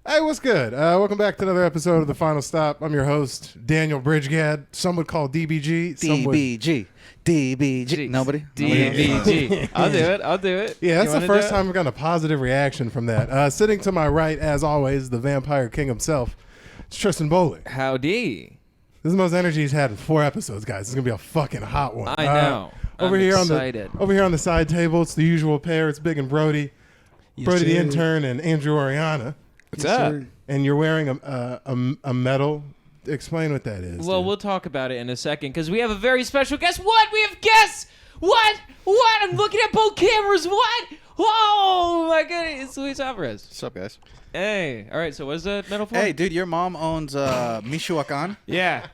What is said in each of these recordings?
Hey, what's good? Welcome back to another episode of The Final Stop. I'm your host, Daniel Bridgegad. Some would call DBG. DBG. Nobody? DBG. I'll do it. Yeah, that's the first time I've gotten a positive reaction from that. Sitting to my right, as always, the Vampire King himself, it's Tristan Bowley. Howdy. This is the most energy he's had in 4 episodes, guys. It's going to be a fucking hot one. I know. Over I'm here excited. over here on the side table, it's the usual pair. It's Big and Brody. Brody the intern and Andrew Oriana. What's up? And you're wearing a medal. Explain what that is. Well, dude. we'll talk about it in a second because we have a very special guest. What? We have guests. What? I'm looking at both cameras. What? Oh my goodness, it's Luis Alvarez. What's up, guys? Hey. All right. So what's that medal for? Hey, dude, your mom owns Michoacan? Yeah.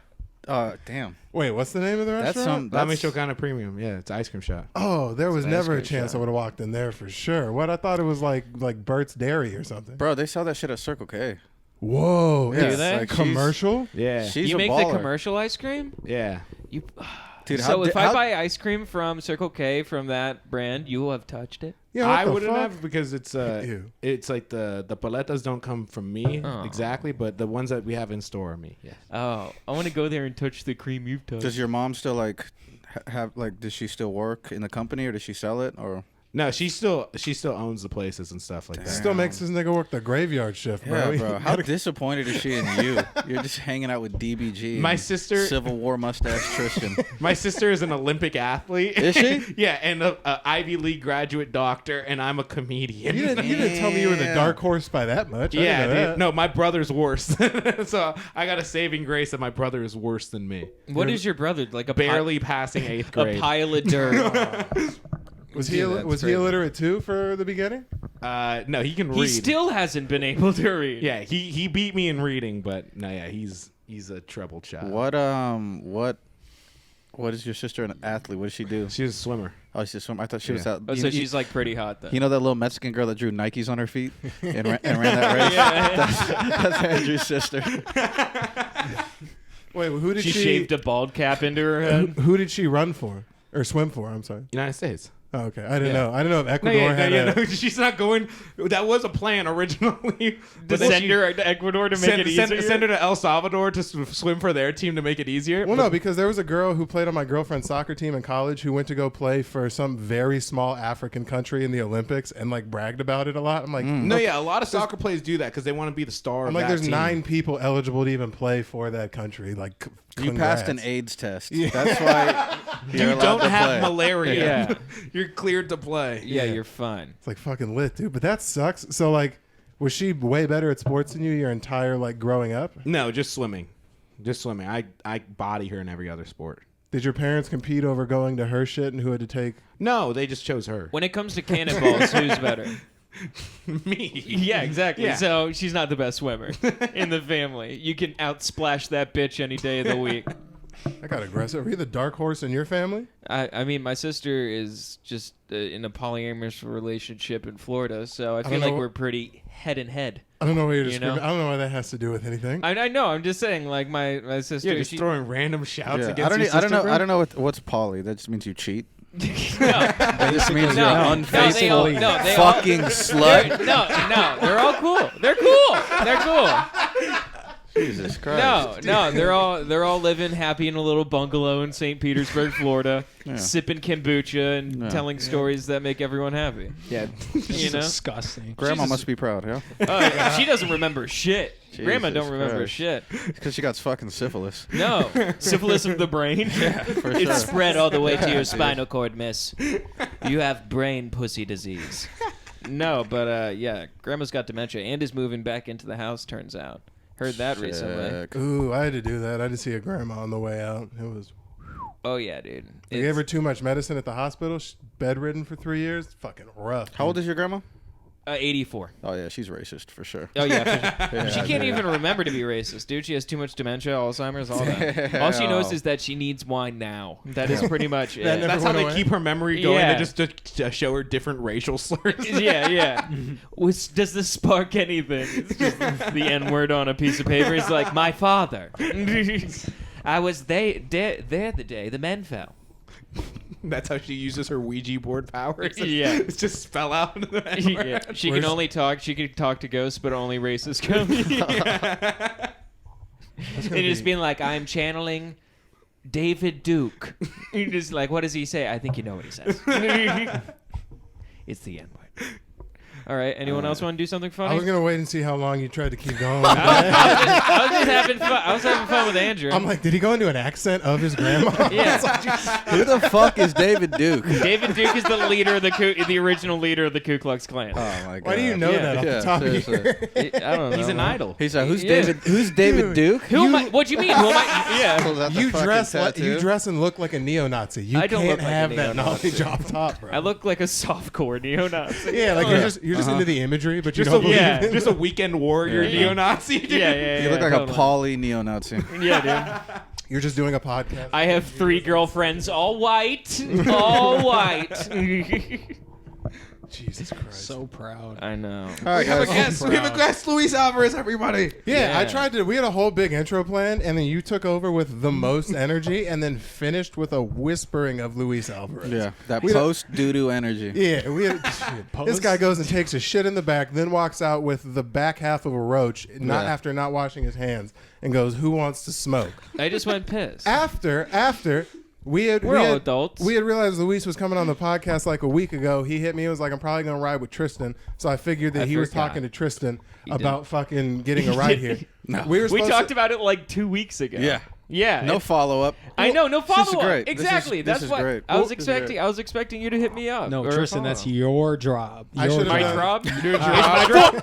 Damn. Wait, what's the name of the restaurant? La Michoacana Premium. Yeah, it's an ice cream shop. Oh, there was It's an never a ice cream chance shop. I would have walked in there for sure. What? I thought it was like Burt's Dairy or something. Bro, they sell that shit at Circle K. Whoa, Yeah, it's they? like commercial. Yeah. She's you a make baller. the commercial ice cream? Yeah. You. Dude, So if I buy ice cream from Circle K from that brand, you will have touched it. Yeah, what I the wouldn't fuck? have because it's Ew. it's like the paletas don't come from me Oh. exactly, but the ones that we have in store are me. Yes. Oh, I want to go there and touch the cream you've touched. Does your mom still does she still work in the company or does she sell it or? No, she still owns the places and stuff like that. Still makes this nigga work the graveyard shift, bro. Yeah, bro. How disappointed is she in you? You're just hanging out with DBG. My and Sister- Civil War mustache Tristan. My sister is an Olympic athlete. Is she? Yeah, and a Ivy League graduate doctor, and I'm a comedian. You didn't tell me you were the dark horse by that much. I didn't Yeah, know dude. that. No, my brother's worse. So I got a saving grace that my brother is worse than me. What is your brother like? A Barely passing 8th a grade. pile of dirt. Was he Dude, that's was he crazy. illiterate too for the beginning? No, he can read. He still hasn't been able to read. Yeah, he beat me in reading, but no, yeah, he's a troubled child. What is your sister an athlete? What does she do? She's a swimmer. Oh, she's a swimmer. I thought she was Yeah. out. Oh, so she's like pretty hot then. You know that little Mexican girl that drew Nikes on her feet and ran that race? Yeah. That's Andrew's sister. Wait, who did she shaved a bald cap into her head. Who did she run for or swim for? I'm sorry. United States. Oh, okay, I didn't Yeah. know. I didn't know if No, Ecuador had a. no, she's not going. That was a plan originally. To send her to Ecuador to make it easier. Send her to El Salvador to swim for their team to make it easier. Well, no, because there was a girl who played on my girlfriend's soccer team in college who went to go play for some very small African country in the Olympics and like bragged about it a lot. I'm like, No, yeah, a lot of soccer players do that because they want to be the star. I'm of like, that there's team. 9 people eligible to even play for that country. Like, You passed an congrats. AIDS test. That's why you're You allowed don't to have play. malaria. Yeah. You're cleared to play. Yeah, you're fine. It's like fucking lit, dude. But that sucks. So like, was she way better at sports than you your entire like growing up? No, just swimming. Just swimming. I body her in every other sport. Did your parents compete over going to her shit and who had to take? No, they just chose her. When it comes to cannonballs, who's better? Me. Yeah, exactly. Yeah. So she's not the best swimmer in the family. You can outsplash that bitch any day of the week. I got aggressive. Are you the dark horse in your family? I mean, my sister is just in a polyamorous relationship in Florida, so I feel don't like know- we're pretty head and head. I don't know what you're You know? describing. I don't know what that has to do with anything. I know. I'm just saying, like my sister. Yeah, just she, throwing random shouts Yeah, against I don't. your I don't sister, know. bro? I don't know what's poly. That just means you cheat. no, That just means No, you're no, unfaithful. they all- fucking they're- slut. no, they're all cool. They're cool. Jesus Christ. No, they're all living happy in a little bungalow in St. Petersburg, Florida, Yeah. sipping kombucha and Yeah. telling stories that make everyone happy. Yeah. You know, Disgusting. Grandma Jesus. must be proud, yeah? She doesn't remember shit. Grandma Jesus don't remember Christ. shit. Because she got fucking syphilis. No, syphilis of the brain. For It's sure. spread all the way to your Dude. spinal cord, miss. You have brain pussy disease. No, but yeah, Grandma's got dementia and is moving back into the house. Turns out, heard that recently. Sick. Ooh, I had to do that. I had to see a grandma on the way out. It was. Oh yeah, dude. They gave her too much medicine at the hospital. She's bedridden for 3 years. Fucking rough. How old is your grandma? 84. Oh, yeah, she's racist for sure. Oh yeah, Yeah, she can't dude. even remember to be racist, dude. She has too much dementia, Alzheimer's, all that. All she knows Yeah. is that she needs wine now. That is pretty much it. That never That's how went they away? keep her memory going. Yeah. They just to show her different racial slurs. Yeah. Does this spark anything? It's just the N-word on a piece of paper. It's like, my father. I was there the day the men fell. That's how she uses her Ouija board powers. Yeah. It's just spell out into the background. Yeah. She can only talk. She can talk to ghosts, but only racist ghosts. And just being like, I'm channeling David Duke. You're just like, what does he say? I think you know what he says. It's the N-word. All right. Anyone else want to do something funny? I was gonna wait and see how long you tried to keep going. I was just having fun. I was having fun with Andrew. I'm like, did he go into an accent of his grandma? Yeah. Who the fuck is David Duke? David Duke is the leader of the original leader of the Ku Klux Klan. Oh my god. Why do you know Yeah. that off Yeah, the top of your seriously. head? I don't know. He's an idol. He's like, who's Yeah. David? Who's David Duke? Who am I? What do you mean? Who am I? Yeah. Pulls out the You fucking dress tattoo. you dress and look like a neo-Nazi. You I don't can't look like a have that neo-Nazi. knowledge off top, bro. I look like a softcore neo-Nazi. yeah, like you're just into the imagery, but you Just don't a, believe yeah, it. just a weekend warrior neo-Nazi. Dude. Yeah. You look like totally. a poly neo-Nazi. Yeah, dude. You're just doing a podcast. I have 3 girlfriends, all white. All white. Jesus Christ. So proud. I know. All right, We have a guys. guest. We have a guest, Luis Alvarez, everybody. Yeah, I Yeah. tried to. We had a whole big intro plan, and then you took over with the most energy, and then finished with a whispering of Luis Alvarez. Yeah, that We don't- post doo-doo energy. Yeah, we had, this guy goes and takes a shit in the back, then walks out with the back half of a roach, not Yeah. after not washing his hands, and goes, "Who wants to smoke?" I just went pissed. After We're all adults. We had realized Luis was coming on the podcast like a week ago. He hit me. He was like, "I'm probably gonna ride with Tristan." So I figured that I he was forgot. talking to Tristan did. about fucking getting a ride here. No. We were We supposed talked to, about it like 2 weeks ago. Yeah. Yeah. No and- follow-up. I know, no This is follow up. great. This is- Exactly. this That's is what great. I was This is expecting. great. I was expecting you to hit me up. No, or Tristan, follow. that's your job. I Your should've my done- drop. Your My drop.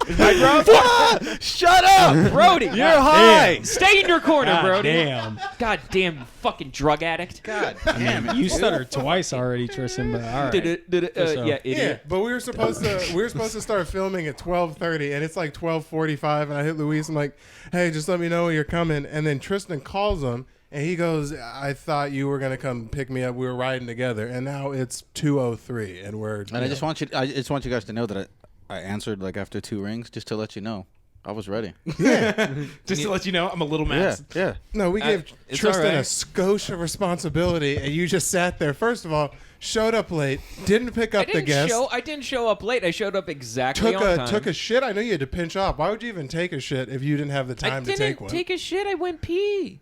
Is my drop. Shut up, Brody, You're high. stay in your corner, God Brody. damn. God damn, you fucking drug addict. God Damn, you stuttered twice already, Tristan, but all right. So- Yeah, Yeah, idiot. but we were supposed to start filming at 12:30, and it's like 12:45, and I hit Luis. I'm like, "Hey, just let me know when you're coming." And then Tristan calls him, and he goes, "I thought you were gonna come pick me up. We were riding together, and now it's 2:03, and we're." And I just want you guys to know that I answered like after 2 rings, just to let you know I was ready. Just to let you know, I'm a little Yeah, mad. yeah. No, we gave it's Tristan all right. a skosh of responsibility, and you just sat there. First of all, showed up late, didn't pick up the guest. I didn't show up late. I showed up exactly on time. Took a shit. I know you had to pinch off. Why would you even take a shit if you didn't have the I time to didn't take one? take a shit. I went pee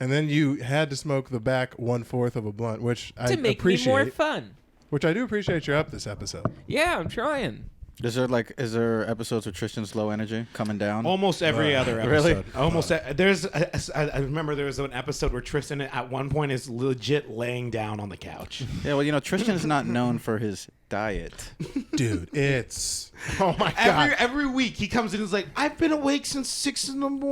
And then you had to smoke the back 1/4 of a blunt, which I to make appreciate. me more fun. Which I do appreciate. You're up this episode. Yeah, I'm trying. Is there episodes with Tristan's low energy coming down? Almost every other episode. Really? Almost. I remember there was an episode where Tristan at one point is legit laying down on the couch. Yeah, well, Tristan's not known for his diet. Dude, it's oh my god. Every week he comes in and is like, I've been awake since 6 a.m.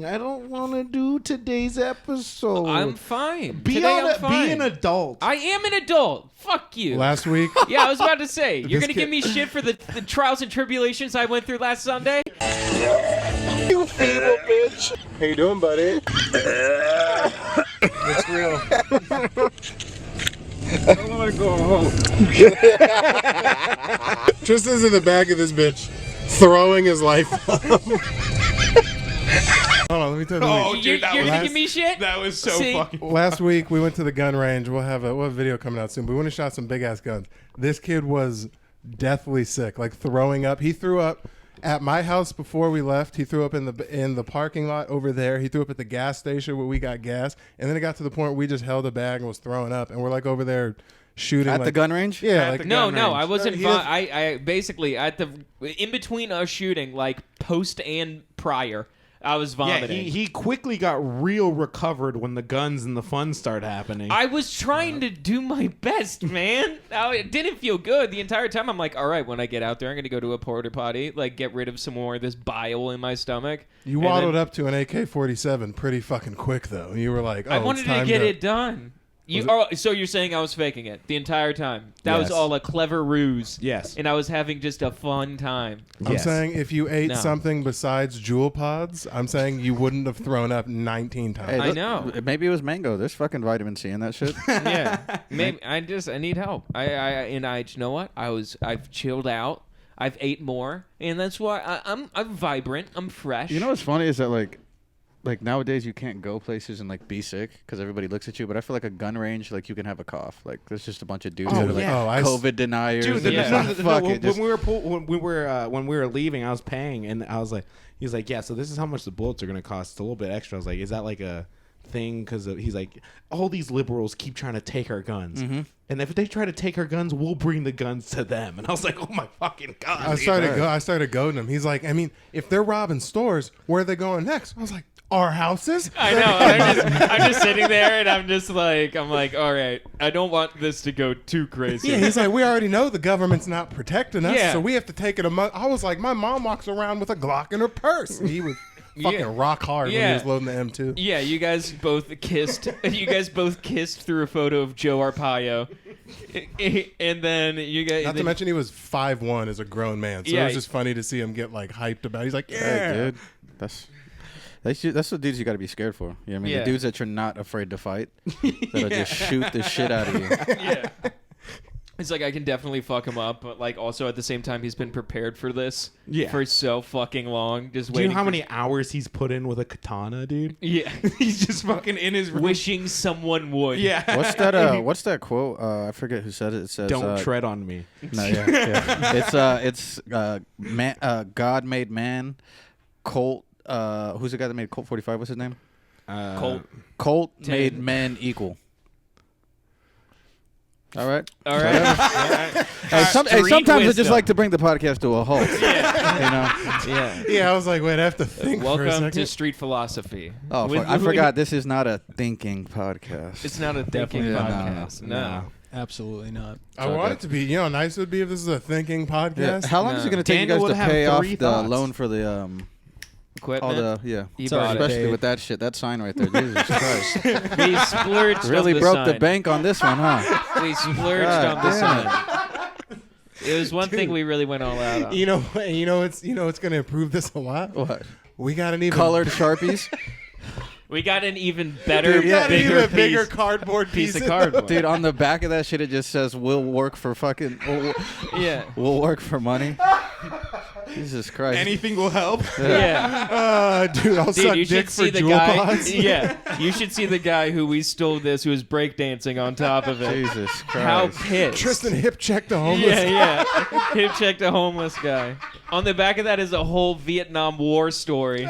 I don't want to do today's episode. I'm fine. be Today I'm fine. be an adult. I am an adult. Fuck you. Last week, Yeah, I was about to say, you're This gonna give me shit for the trials and tribulations I went through last Sunday. you feeble bitch. How you doing, buddy? It's real. I don't want to go home. Tristan's in the back of this bitch, throwing his life. Hold on, let me tell you. Oh, You're dude, that gonna was- give me shit? That was so See? fucking. Last week we went to the gun range. We'll have a video coming out soon. But we went and shot some big ass guns. This kid was deathly sick, like throwing up. He threw up at my house before we left. He threw up in the parking lot over there. He threw up at the gas station where we got gas. And then it got to the point where we just held a bag and was throwing up. And we're like over there shooting At like, the gun range? Yeah, At like the No, gun no, range. I wasn't. He Fine. doesn't- I basically in between us shooting, like post and prior, I was Yeah, vomiting. he quickly got real recovered when the guns and the fun started happening. I was trying to do my best, man. It didn't feel good the entire time. I'm like, all right, when I get out there, I'm going to go to a porta potty, like get rid of some more of this bile in my stomach. you And waddled then up to an AK-47 pretty fucking quick though. You were like, oh, I wanted it's to time get it done. So you're saying I was faking it the entire time? That was Yes. all a clever ruse. Yes. And I was having just a fun time. I'm Yes. saying if you ate No. something besides Jewel Pods, I'm saying you wouldn't have thrown up 19 times. Hey, I know. Maybe it was mango. There's fucking vitamin C in that shit. Yeah. Maybe I need help. You know what? I've chilled out. I've ate more, and that's why I'm vibrant. I'm fresh. You know what's funny is that like like nowadays you can't go places and like be sick because everybody looks at you. But I feel like a gun range, like you can have a cough. Like there's just a bunch of dudes that are like COVID deniers. Dude, when we were leaving, I was paying, and I was like, he was like, yeah, so this is how much the bullets are gonna cost. It's a little bit extra. I was like, is that like a thing? Because he's like, all these liberals keep trying to take our guns, and if they try to take our guns, we'll bring the guns to them. And I was like, oh my fucking god! I started goading him. He's like, I mean, if they're robbing stores, where are they going next? I was like, our houses. I know. I'm just sitting there, and I'm like, all right, I don't want this to go too crazy. Yeah, he's like, we already know the government's not protecting us, Yeah. so we have to take it I was like, my mom walks around with a Glock in her purse. And he was fucking rock hard when he was loading the M2. Yeah, you guys both kissed. You guys both kissed through a photo of Joe Arpaio, and then you guys. Not to mention he was 5'1" as a grown man, so it was just funny to see him get like hyped about. He's like, yeah, Hey, dude, that's the dudes you got to be scared for. You know what I mean? Yeah. The dudes that you're not afraid to fight, that'll just shoot the shit out of you. Yeah. It's like I can definitely fuck him up, but like also at the same time he's been prepared for this for so fucking long. Just Do you waiting. know how many hours he's put in with a katana, dude? Yeah. He's just fucking in his room. Wishing someone would. Yeah. What's that quote? I forget who said it. It says, Don't tread on me. No, yeah. It's God made man. Colt. Who's the guy that made Colt 45? What's his name? Colt made men equal. All right. Hey, sometimes I just like to bring the podcast to a halt. Yeah. I was like, wait, I have to think for a Welcome second. to Street Philosophy. Oh, fuck. I forgot. This is not a thinking podcast. It's not a thinking podcast. No. Absolutely not. I want it to be. You know how nice it would be if this is a thinking podcast? Yeah. How long is it going to take Daniel you would guys to have pay off 3 the thoughts. loan for the Equipment. He It's already especially paid. with that shit, that sign right there. Jesus Christ. We splurged Really on the broke sign. the bank on this one, huh? We splurged God on the damn sign. It was one thing we really went all out on. You know it's going to improve this a lot. What? We got an even Colored Sharpies? We got an even better, We got an bigger, even bigger piece, cardboard piece of in cardboard. Dude, on the back of that shit, it just says, we'll work for fucking... Yeah. We'll work for money. Jesus Christ. Anything will help. Yeah. Dude, I'll suck you dick should for see the jewel guy. pods. Yeah, you should see the guy who we stole this, who was breakdancing on top of it. Jesus Christ. How pissed! Tristan hip checked a homeless. Yeah. Hip checked a homeless guy. On the back of that is a whole Vietnam War story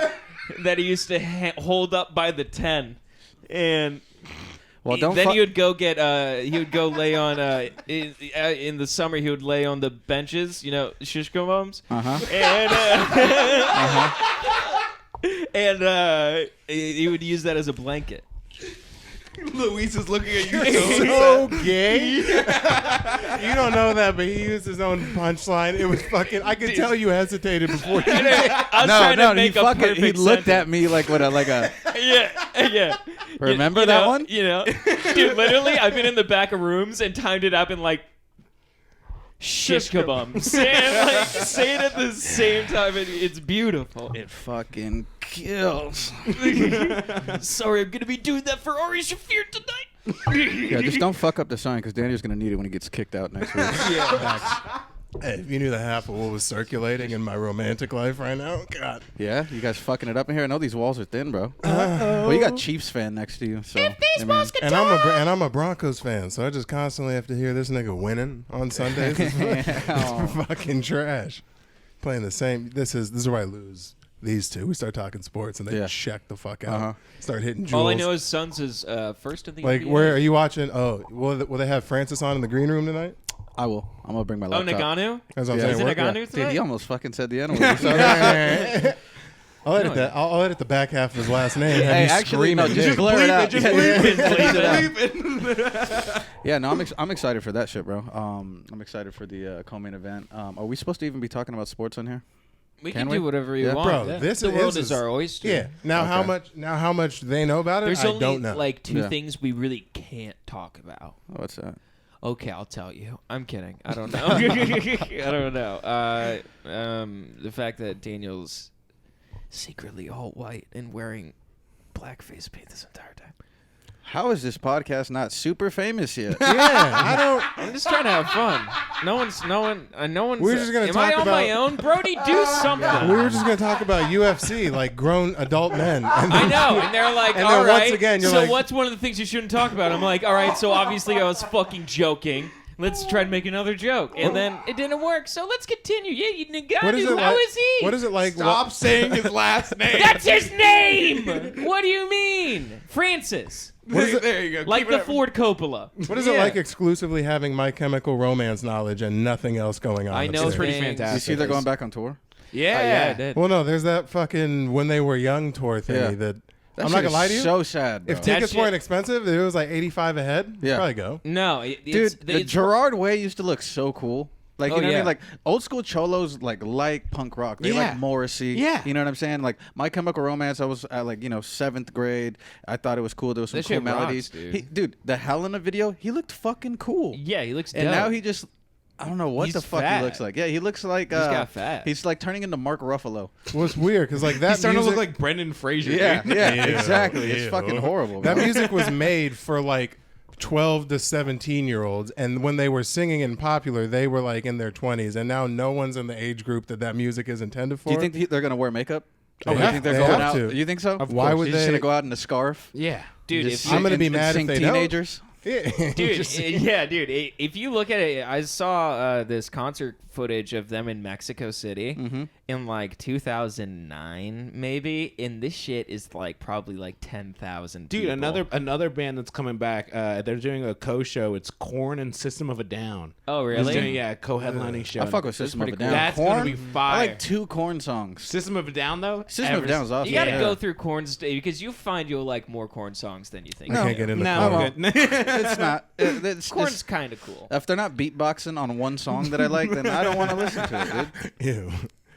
that he used to hold up by the 10, and Well, then he would go get he would go lay on in the summer he would lay on the benches, shish kebabs. And he would use that as a blanket. Luis is looking at you. So gay. You don't know that, but he used his own punchline. It was fucking. I could tell you hesitated before you did. I was trying to make a perfect he looked sentence. at me like a Yeah. Remember that one? Dude, literally, I've been in the back of rooms and timed it up in like shish kebabs. And like say it at the same time. It's beautiful. It fucking kills. Sorry, I'm gonna be doing that for Ari Shafir tonight. Yeah, just don't fuck up the sign because Daniel's gonna need it when he gets kicked out next week. Hey, if you knew the half of what was circulating in my romantic life right now, God. Yeah, you guys fucking it up in here. I know these walls are thin, bro. Well, you got Chiefs fan next to you, so. And I'm a Broncos fan, so I just constantly have to hear this nigga winning on Sundays. It's fucking trash. Playing the same. This is where I lose these two. We start talking sports and they check the fuck out. Start hitting jewels. All I know is Suns is first in the like, NBA. where are you watching? Oh, will they have Francis on in the green room tonight? I will. I'm gonna bring my laptop. Nagano? That's what I'm Yeah. saying. Is it Work- Nagano Dude, tonight? he almost fucking said the N-word. I'll edit that. I'll edit the back half of his last name. Hey, actually, no, just blur it out. Yeah, no, I'm excited for that shit, bro. I'm excited for the co-main event. Are we supposed to even be talking about sports on here? We Can can we? do whatever you Yeah. want. Bro, this the world is is our oyster. Yeah. Now Okay. how much they know about it? There's I only don't know. like two Yeah. things we really can't talk about. What's that? Okay, I'll tell you. I'm kidding. I don't know. I don't know. The fact that Daniel's secretly all white and wearing blackface paint this entire time. How is this podcast not super famous yet? I'm just trying to have fun. No one's. We're just gonna am talk I on about- my own, Brody? Do something. We were just gonna talk about UFC, like grown adult men. And I know, and they're like, And all then right. once again, you're so like- what's one of the things you shouldn't talk about? I'm like, all right. So obviously I was fucking joking. Let's try to make another joke, and then it didn't work. So let's continue. Yeah, you What is Nagano. it How like? is he? What is it like? Stop saying his last name. That's his name. What do you mean, Francis? What is it? There you go. Like Keep the it up. Ford Coppola. What is it like exclusively having My Chemical Romance knowledge and nothing else going on? I know upstairs? pretty things. fantastic. You see, they're going back on tour. Yeah, I did. Well, no, there's that fucking When They Were Young tour thingy that That I'm not shit gonna lie to is you. So sad, bro. If tickets shit- weren't expensive, if it was like $85 a head, Yeah. probably go. No, Dude, it's, the Gerard Way used to look so cool. Like, you know what I yeah. mean? Like, old school cholos, like punk rock. They Yeah. like Morrissey. Yeah. You know what I'm saying? Like, My Chemical Romance, I was at, like, 7th grade. I thought it was cool. There was some That cool shit rocks, melodies. dude. The Helena video, he looked fucking cool. Yeah, he looks And dope. now he just... I don't know what He's the fuck fat. he looks like. Yeah, he looks like... got fat. He's like turning into Mark Ruffalo. Well, it's weird because like that He's starting music, to look like Brendan Fraser. Yeah, dude. yeah, Ew, exactly. It's ew. fucking horrible. that bro. music was made for like 12 to 17-year-olds, and when they were singing and popular, they were like in their 20s, and now no one's in the age group that music is intended for. Do you think they're going to wear makeup? They You have- think they're they going have out? to. You think so? Why would They're just they- going to go out in a scarf? Yeah. dude, Just if I'm gonna and- be and mad if sing they don't. teenagers. Yeah. dude, Just- yeah, dude. If you look at it, I saw this concert footage of them in Mexico City in like 2009, maybe. And this shit is like probably like 10,000. Dude, people. another band that's coming back. They're doing a co-show. It's Korn and System of a Down. Oh, It's really? doing, yeah, co-headlining show. I fuck with That's System of a pretty Down. cool. That's Korn? gonna be I fire. like 2 Korn songs. System of a Down though. System of a Down is awesome. You got to Yeah. go through Korn's because you find you'll like more Korn songs than you think. I can't get into No, Korn. I'm good. It's not. Korn's kind of cool. If they're not beatboxing on one song that I like, then I don't want to listen to it, dude. Ew.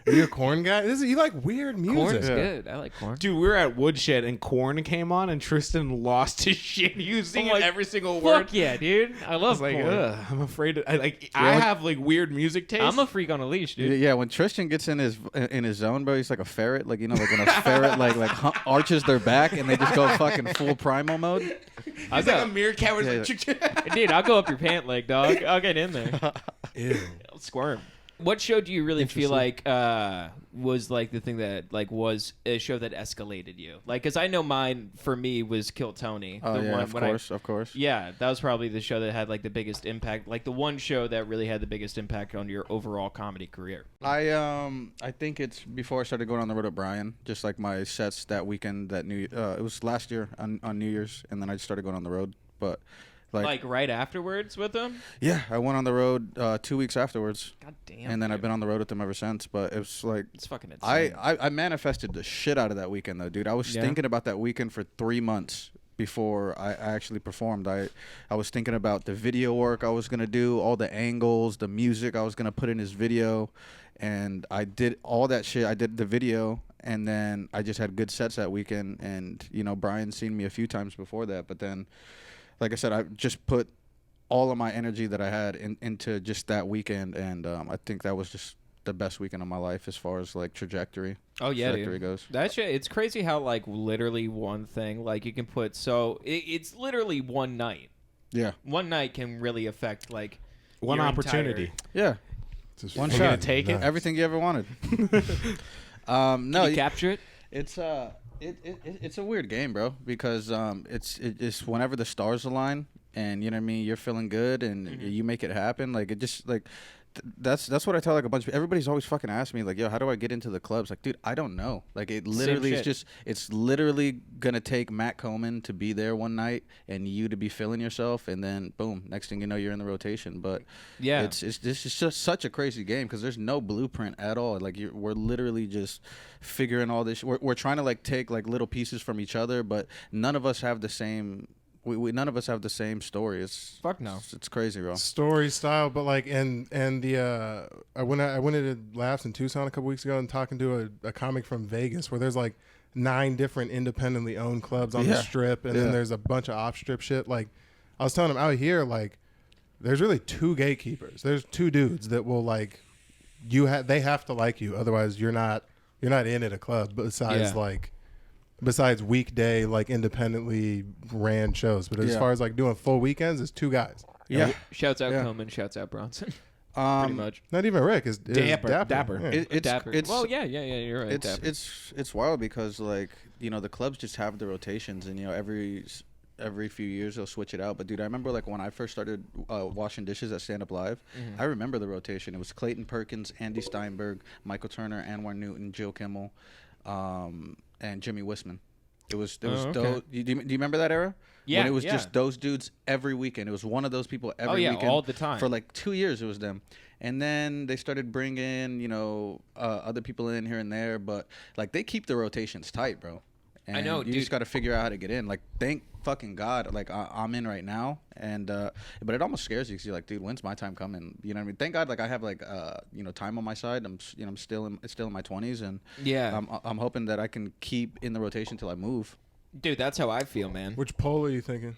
Are you a Korn guy? You like weird music. Korn's good. I like Korn. Dude, we were at Woodshed and Korn came on and Tristan lost his shit. He was singing like, every single word. Fuck yeah, dude. I I love was like, Korn. ugh, I'm afraid. I have like weird music taste. I'm a freak on a leash, dude. Yeah, when Tristan gets in his zone, bro, he's like a ferret. Like, like when a ferret arches their back and they just go fucking full primal mode. He's like a meerkat. Where it's like, Dude, I'll go up your pant leg, dog. I'll get in there. Ew. I'll squirm. What show do you really feel like was like the thing that like was a show that escalated you? Like, because I know mine for me was Kill Tony. Oh, the yeah, one of when course, of course. Yeah, that was probably the show that had like the biggest impact. Like the one show that really had the biggest impact on your overall comedy career. I think it's before I started going on the road with Brian, just like my sets that weekend, it was last year on New Year's, and then I started going on the road. But Like right afterwards with them? yeah, I went on the road 2 weeks afterwards, God damn. and then dude. I've been on the road with them ever since. But it was like It's fucking insane. I manifested the shit out of that weekend though, dude. I was Yeah. thinking about that weekend for 3 months before I actually performed. I was thinking about the video work I was gonna do, all the angles, the music I was gonna put in this video, and I did all that shit. I did the video, and then I just had good sets that weekend. And Brian's seen me a few times before that, but then, like I said, I just put all of my energy that I had into just that weekend, and I think that was just the best weekend of my life as far as like trajectory. Oh yeah, trajectory dude. goes. That shit, it's crazy how like literally one thing like you can put it's literally one night. Yeah, One night can really affect like one your opportunity. yeah. Just One fucking shot. Take it. nuts. Everything you ever wanted. No, No, you capture it. it's it's a weird game, bro, because it's whenever the stars align and you know what I mean, you're feeling good and you make it happen. Like it just like that's what I tell like a bunch of people. Everybody's always fucking asking me like, yo, how do I get into the clubs? Like, dude, I don't know. Like it literally is shit. it's literally gonna take Matt Coleman to be there one night and you to be feeling yourself, and then boom, next thing you know, you're in the rotation. But Yeah. it's this is just such a crazy game because there's no blueprint at all. Like we're literally just figuring all this. We're trying to like take like little pieces from each other, but none of us have the same. We none of us have the same story. It's Fuck no. It's crazy, bro. story style, but like and the I went into Laughs in Tucson a couple weeks ago and talking to a comic from Vegas where there's like 9 different independently owned clubs on the strip, and then there's a bunch of off strip shit. Like I was telling him out here, like there's really 2 gatekeepers. There's 2 dudes that will like they have to like you, otherwise you're not in at a club. Besides Yeah. like besides weekday like independently ran shows. But as far as like doing full weekends, it's 2 guys. Yeah. Shouts out Coleman. Shouts out Bronson. Pretty much. Not even Rick. Is Dapper. Yeah. It's well, yeah, you're right. Dapper. It's wild because like the clubs just have the rotations, and every few years they'll switch it out. But dude, I remember like when I first started washing dishes at Stand Up Live, I remember the rotation. It was Clayton Perkins, Andy Steinberg, Michael Turner, Anwar Newton, Jill Kimmel, and Jimmy Wisman. It was okay. those. Do you remember that era? Yeah, when it was just those dudes every weekend. It was one of those people every weekend. all the time. For like 2 years, it was them. And then they started bringing, other people in here and there. But like they keep the rotations tight, bro. And I know, you dude. just got to figure out how to get in. Like, thank fucking God, like I'm in right now. And but it almost scares you because you're like, dude, when's my time coming? You know what I mean? Thank God, like I have like time on my side. I'm still in my 20s, and I'm hoping that I can keep in the rotation till I move. Dude, that's how I feel, man. Which poll are you thinking?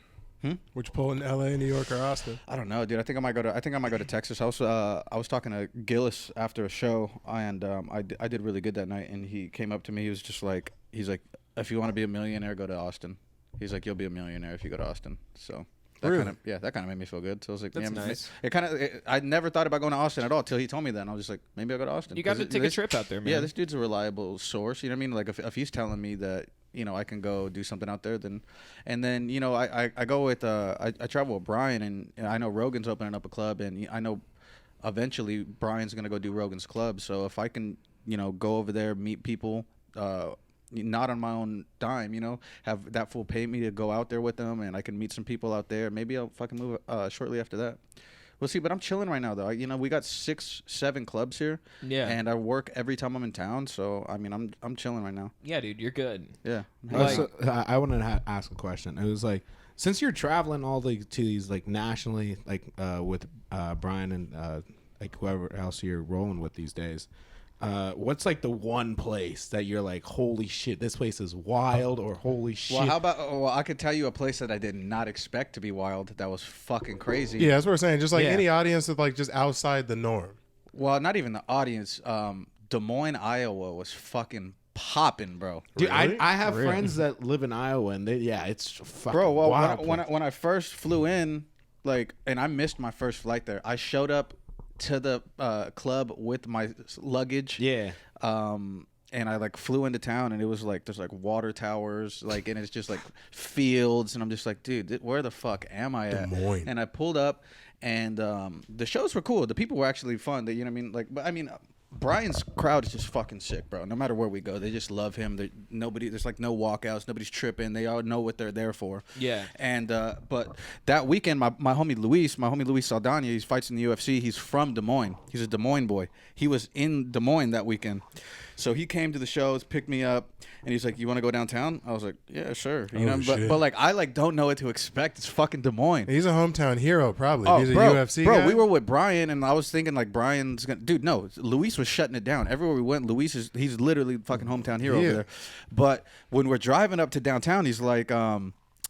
Which poll in L.A., New York, or Austin? I don't know, dude. I think I might go to Texas. I was talking to Gillis after a show, and I did really good that night. And he came up to me. He was just like, if you want to be a millionaire, go to Austin. He's like, you'll be a millionaire if you go to Austin. So that kind of made me feel good. So I was like, that's nice. I never thought about going to Austin at all till he told me that, and I was just like, maybe I'll go to Austin. You got to take a trip out there, man. Yeah, this dude's a reliable source. You know what I mean? Like if he's telling me that I can go do something out there, then I go with I travel with Brian, and I know Rogan's opening up a club, and I know eventually Brian's gonna go do Rogan's club. So if I can go over there, meet people, not on my own dime, have that fool pay me to go out there with them, and I can meet some people out there. Maybe I'll fucking move shortly after that. We'll see, but I'm chilling right now, though. We got 6-7 clubs here, and I work every time I'm in town. So I mean, I'm chilling right now. Yeah, dude, you're good. Yeah. I wanted to ask a question. It was like, since you're traveling to these like nationally, like with Brian and like whoever else you're rolling with these days, what's like the one place that you're like, holy shit, this place is wild, or holy shit? Well, how about? Well, I could tell you a place that I did not expect to be wild. That was fucking crazy. Yeah, that's what we're saying. Just like any audience that's like just outside the norm. Well, not even the audience. Des Moines, Iowa was fucking popping, bro. Dude, really? I have friends that live in Iowa, and it's fucking wild. Well, when I first flew in, and I missed my first flight there. I showed up to the club with my luggage. Yeah. And I flew into town, and it was there's water towers, and it's just fields, and I'm just like, dude, where the fuck am I at? Des Moines. And I pulled up, and the shows were cool. The people were actually fun. You know what I mean? But I mean, Brian's crowd is just fucking sick, bro. No matter where we go, they just love him. There's no walkouts. Nobody's tripping. They all know what they're there for. Yeah. And but that weekend, my homie Luis Saldana, he fights in the UFC. He's from Des Moines. He's a Des Moines boy. He was in Des Moines that weekend. So he came to the shows, picked me up, and he's like, "You want to go downtown?" I was like, "Yeah, sure." But I don't know what to expect. It's fucking Des Moines. He's a hometown hero, probably. Oh, He's a bro, UFC bro, guy. we were with Brian, and I was thinking Brian's gonna. Dude, no, Luis was shutting it down. Everywhere we went, he's literally fucking hometown hero over there. But when we're driving up to downtown, he's like,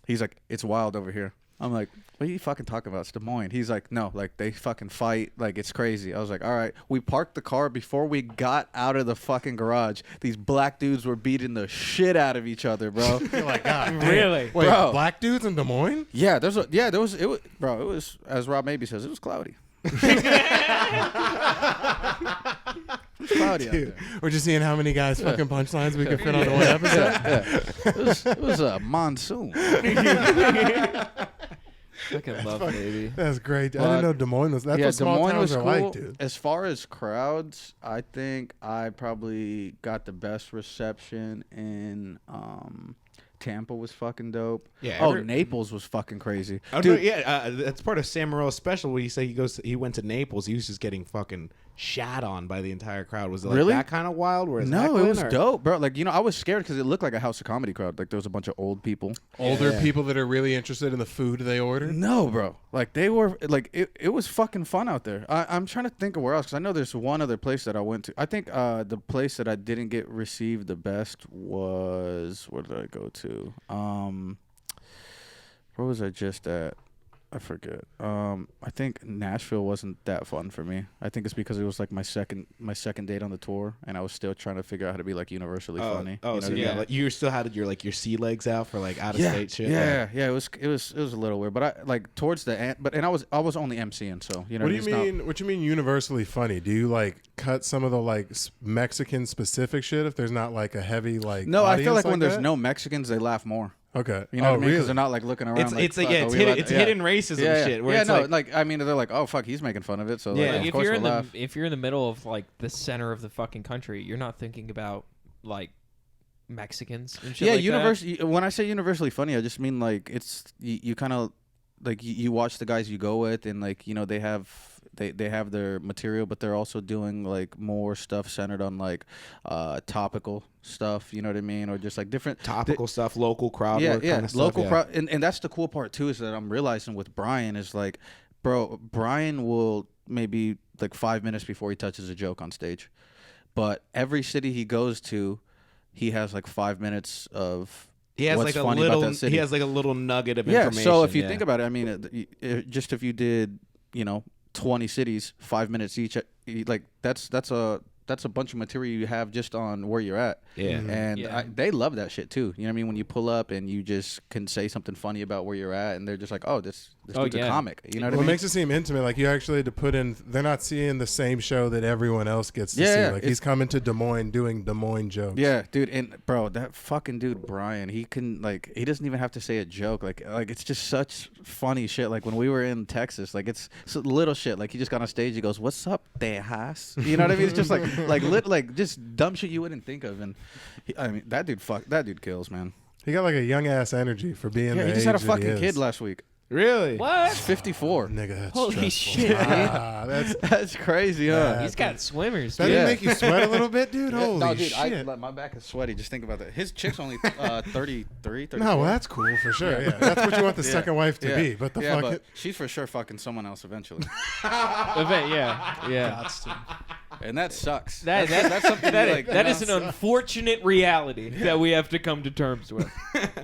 "It's wild over here." I'm like, what are you fucking talking about? It's Des Moines. He's like, no, they fucking fight. It's crazy. I was like, all right. We parked the car. Before we got out of the fucking garage, these black dudes were beating the shit out of each other, bro. You're like, God, really? Wait, bro. Black dudes in Des Moines? Yeah, it was, as Rob Maybe says, it was cloudy. It was cloudy out there. We're just seeing how many guys fucking punchlines we could fit on one episode. It was a monsoon. Fucking love, baby. That's great. I didn't know Des Moines was. That's what small towns are like, dude. As far as crowds, I think I probably got the best reception in Tampa was fucking dope. Yeah. Naples was fucking crazy. Dude, that's part of Sam Morrill's special where he went to Naples. He was just getting fucking shat on by the entire crowd. Was it really that kind of wild? No, it was dope, bro. I was scared because it looked like a House of Comedy crowd. There was a bunch of old people. Older people that are really interested in the food they ordered? No, bro. They were, it was fucking fun out there. I'm trying to think of where else, because I know there's one other place that I went to. I think the place that I didn't get received the best was, where did I go to? Where was I just at? I forget. I think Nashville wasn't that fun for me. I think it's because it was like my second date on the tour, and I was still trying to figure out how to be like universally funny. Oh, you know so what I yeah, mean? like you still had your sea legs out for like out of state shit. Yeah. It was a little weird, but I like towards the end. But I was only MCing, so you know. What do you mean? What you mean universally funny? Do you like cut some of the like Mexican specific shit if there's not like a heavy like? No, I feel like audience when there's that? no Mexicans, they laugh more. Okay. You know what I mean? Because Really? they're not like looking around. It's hidden racism shit. Where it's like I mean, they're like, oh fuck, he's making fun of it. So Yeah, like, of if course you're we'll laugh. if you're in the middle of like the center of the fucking country, you're not thinking about like Mexicans and shit. Yeah, like that. when I say universally funny, I just mean like it's you kind of like you watch the guys you go with, and like you know they have their material, but they're also doing like more stuff centered on like topical stuff. You know what I mean, or just like different topical stuff, local crowd work kind of stuff. Local crowd, and that's the cool part too is that I'm realizing with Brian is like, bro, Brian will maybe like 5 minutes before he touches a joke on stage, but every city he goes to, he has like 5 minutes of. He has what's like a funny little. about that city. He has like a little nugget of Yeah. information. So if you think about it, I mean, just if you did, 20 cities, 5 minutes each, like that's a bunch of material you have just on where you're at. Yeah. And they love that shit too. You know what I mean? When you pull up and you just can say something funny about where you're at, and they're just like, oh, this dude's a comic. You know what I Well, mean? it makes it seem intimate. Like you actually had to put in. They're not seeing the same show that everyone else gets to see. Like he's coming to Des Moines doing Des Moines jokes. Yeah, dude, and bro, that fucking dude Brian, he doesn't even have to say a joke. Like it's just such funny shit. Like when we were in Texas, like it's little shit. Like he just got on stage, he goes, "What's up, Tejas?" You know what I mean? It's just like just dumb shit you wouldn't think of. And I mean, that dude kills, man. He got like a young ass energy for being. Yeah, the he just age had a that fucking he is. kid last week. really, What? He's 54. Nigga, that's Holy stressful. shit, dude. That's That's crazy, huh? Yeah. He's got swimmers. that Dude. didn't make you sweat a little bit, dude. Holy no, dude, shit! my back is sweaty. Just think about that. His chick's only 33, 34. No, well, that's cool for sure. Yeah, that's what you want the second wife to be. But the fuck but it. she's for sure fucking someone else eventually, Yeah. and that sucks. That's something that is an unfortunate reality that we have to come to terms with.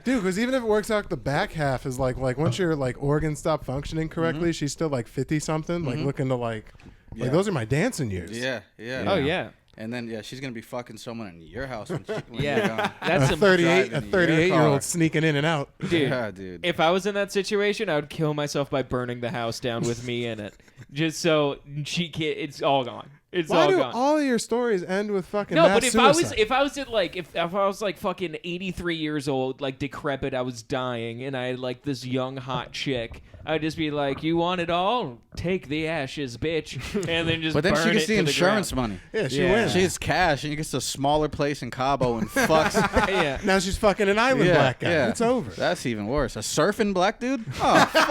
Dude, because even if it works out, the back half is like once your like organs stop functioning correctly, she's still like 50 something, like looking to like those are my dancing years. Yeah. Oh yeah. And then she's gonna be fucking someone in your house when Yeah. you're gone. That's A some 38-year-old car. sneaking in and out. dude. Yeah, dude. If I was in that situation, I would kill myself by burning the house down with me in it, just so she can't. It's all gone. It's Why all do gone. all of your stories end with fucking No, mass but suicide? if I was like fucking 83 years old, like decrepit, I was dying, and I had like this young hot chick, I'd just be like, "You want it all? Take the ashes, bitch," and then just. But then burn she it gets the to insurance ground. money. Yeah, she Yeah. wins. She gets cash, and she gets a smaller place in Cabo and fucks. Yeah. Now she's fucking an island black guy. It's over. That's even worse. A surfing black dude? Oh, fuck,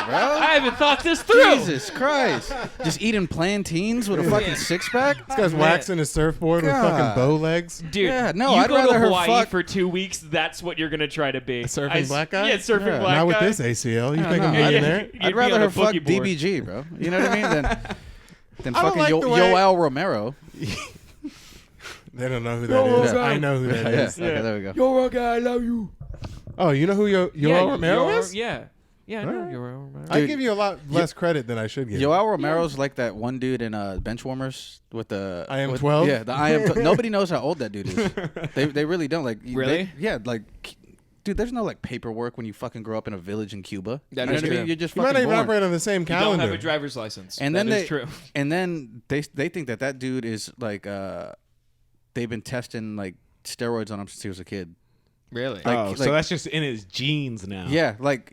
bro. I haven't thought this through. Jesus Christ. Just eating plantains with a fucking six-pack? This guy's waxing his surfboard with God. fucking bow legs. Dude, Yeah, no, you I'd go rather to her Hawaii fuck- for 2 weeks. That's what you're gonna try to be. A surfing black guy? Yeah, surfing Yeah. black Not with guy. this ACL. You think know. I'm Yeah, getting yeah. there? You'd I'd be rather on her a fuck boogie board. DBG, bro. You know what I mean? Than I don't fucking like the way- Yoel Romero. They don't know who that is. Yeah. I know who that Yeah, is. okay, there we go. Yo, guy, I love you. Oh, you know who Yoel Romero is? Yeah. Yeah, I know Alright. Romero. I Dude, give you a lot less credit than I should give. Yoel Romero's like that one dude in Benchwarmers with the I Am with- 12? Yeah, the I Am 12. Nobody knows how old that dude is. They really don't. Like Really? yeah, like dude, there's no like paperwork when you fucking grow up in a village in Cuba. That You know is what I mean? true. You're just You might fucking not even born. operate on the same You don't calendar. have a driver's license. And That then is true. And then they think that dude is like they've been testing like steroids on him since he was a kid. Really? Like- so that's just in his genes now. Yeah, like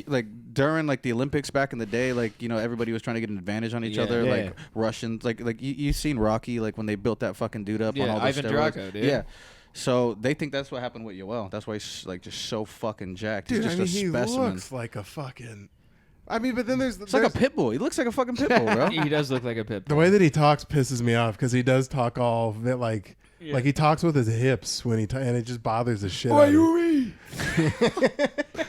like during like the Olympics back in the day, like everybody was trying to get an advantage on each Yeah. other. Yeah. Like Russians, like you seen Rocky, like when they built that fucking dude up on Yeah, all those Ivan steroids. Drago, dude. Yeah, so they think that's what happened with Yoel. That's why he's like just so fucking jacked. Dude, He's I just mean, a he specimen. looks like a fucking. I mean, but then there's It's like a pit bull. He looks like a fucking pit bull, bro. He does look like a pit the bull. way that he talks pisses me off because he does talk all of it like he talks with his hips when and it just bothers the shit out of me.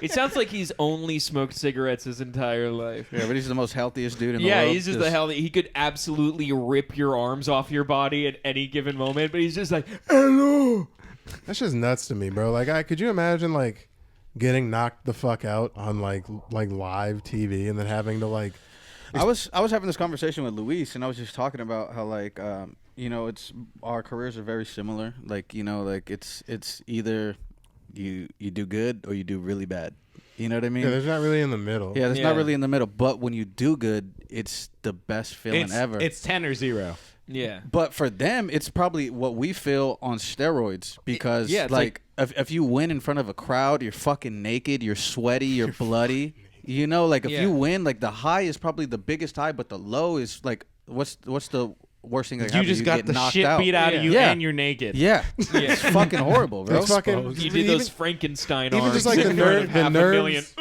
It sounds like he's only smoked cigarettes his entire life. Yeah, but he's the most healthiest dude in the Yeah, world. he's just the hell. He could absolutely rip your arms off your body at any given moment, but he's just like, hello. That's just nuts to me, bro. Like, could you imagine like getting knocked the fuck out on like live TV and then having to like. I was having this conversation with Luis, and I was just talking about how like it's our careers are very similar. Like like it's either you do good or you do really bad. You know what I mean? Yeah, there's not really in the middle. Yeah, there's not really in the middle. But when you do good, it's the best feeling ever. It's 10 or 0. Yeah. But for them, it's probably what we feel on steroids because it's like if you win in front of a crowd, you're fucking naked, you're sweaty, you're bloody. You know, like if you win, like the high is probably the biggest high, but the low is like what's the worst thing that You happens? just got get the knocked shit out. beat out of you, Yeah. and you're naked. Yeah, it's fucking horrible, bro. It's fucking. You did those Frankenstein even arms. just like the in front of nerve, half the a million. nerves.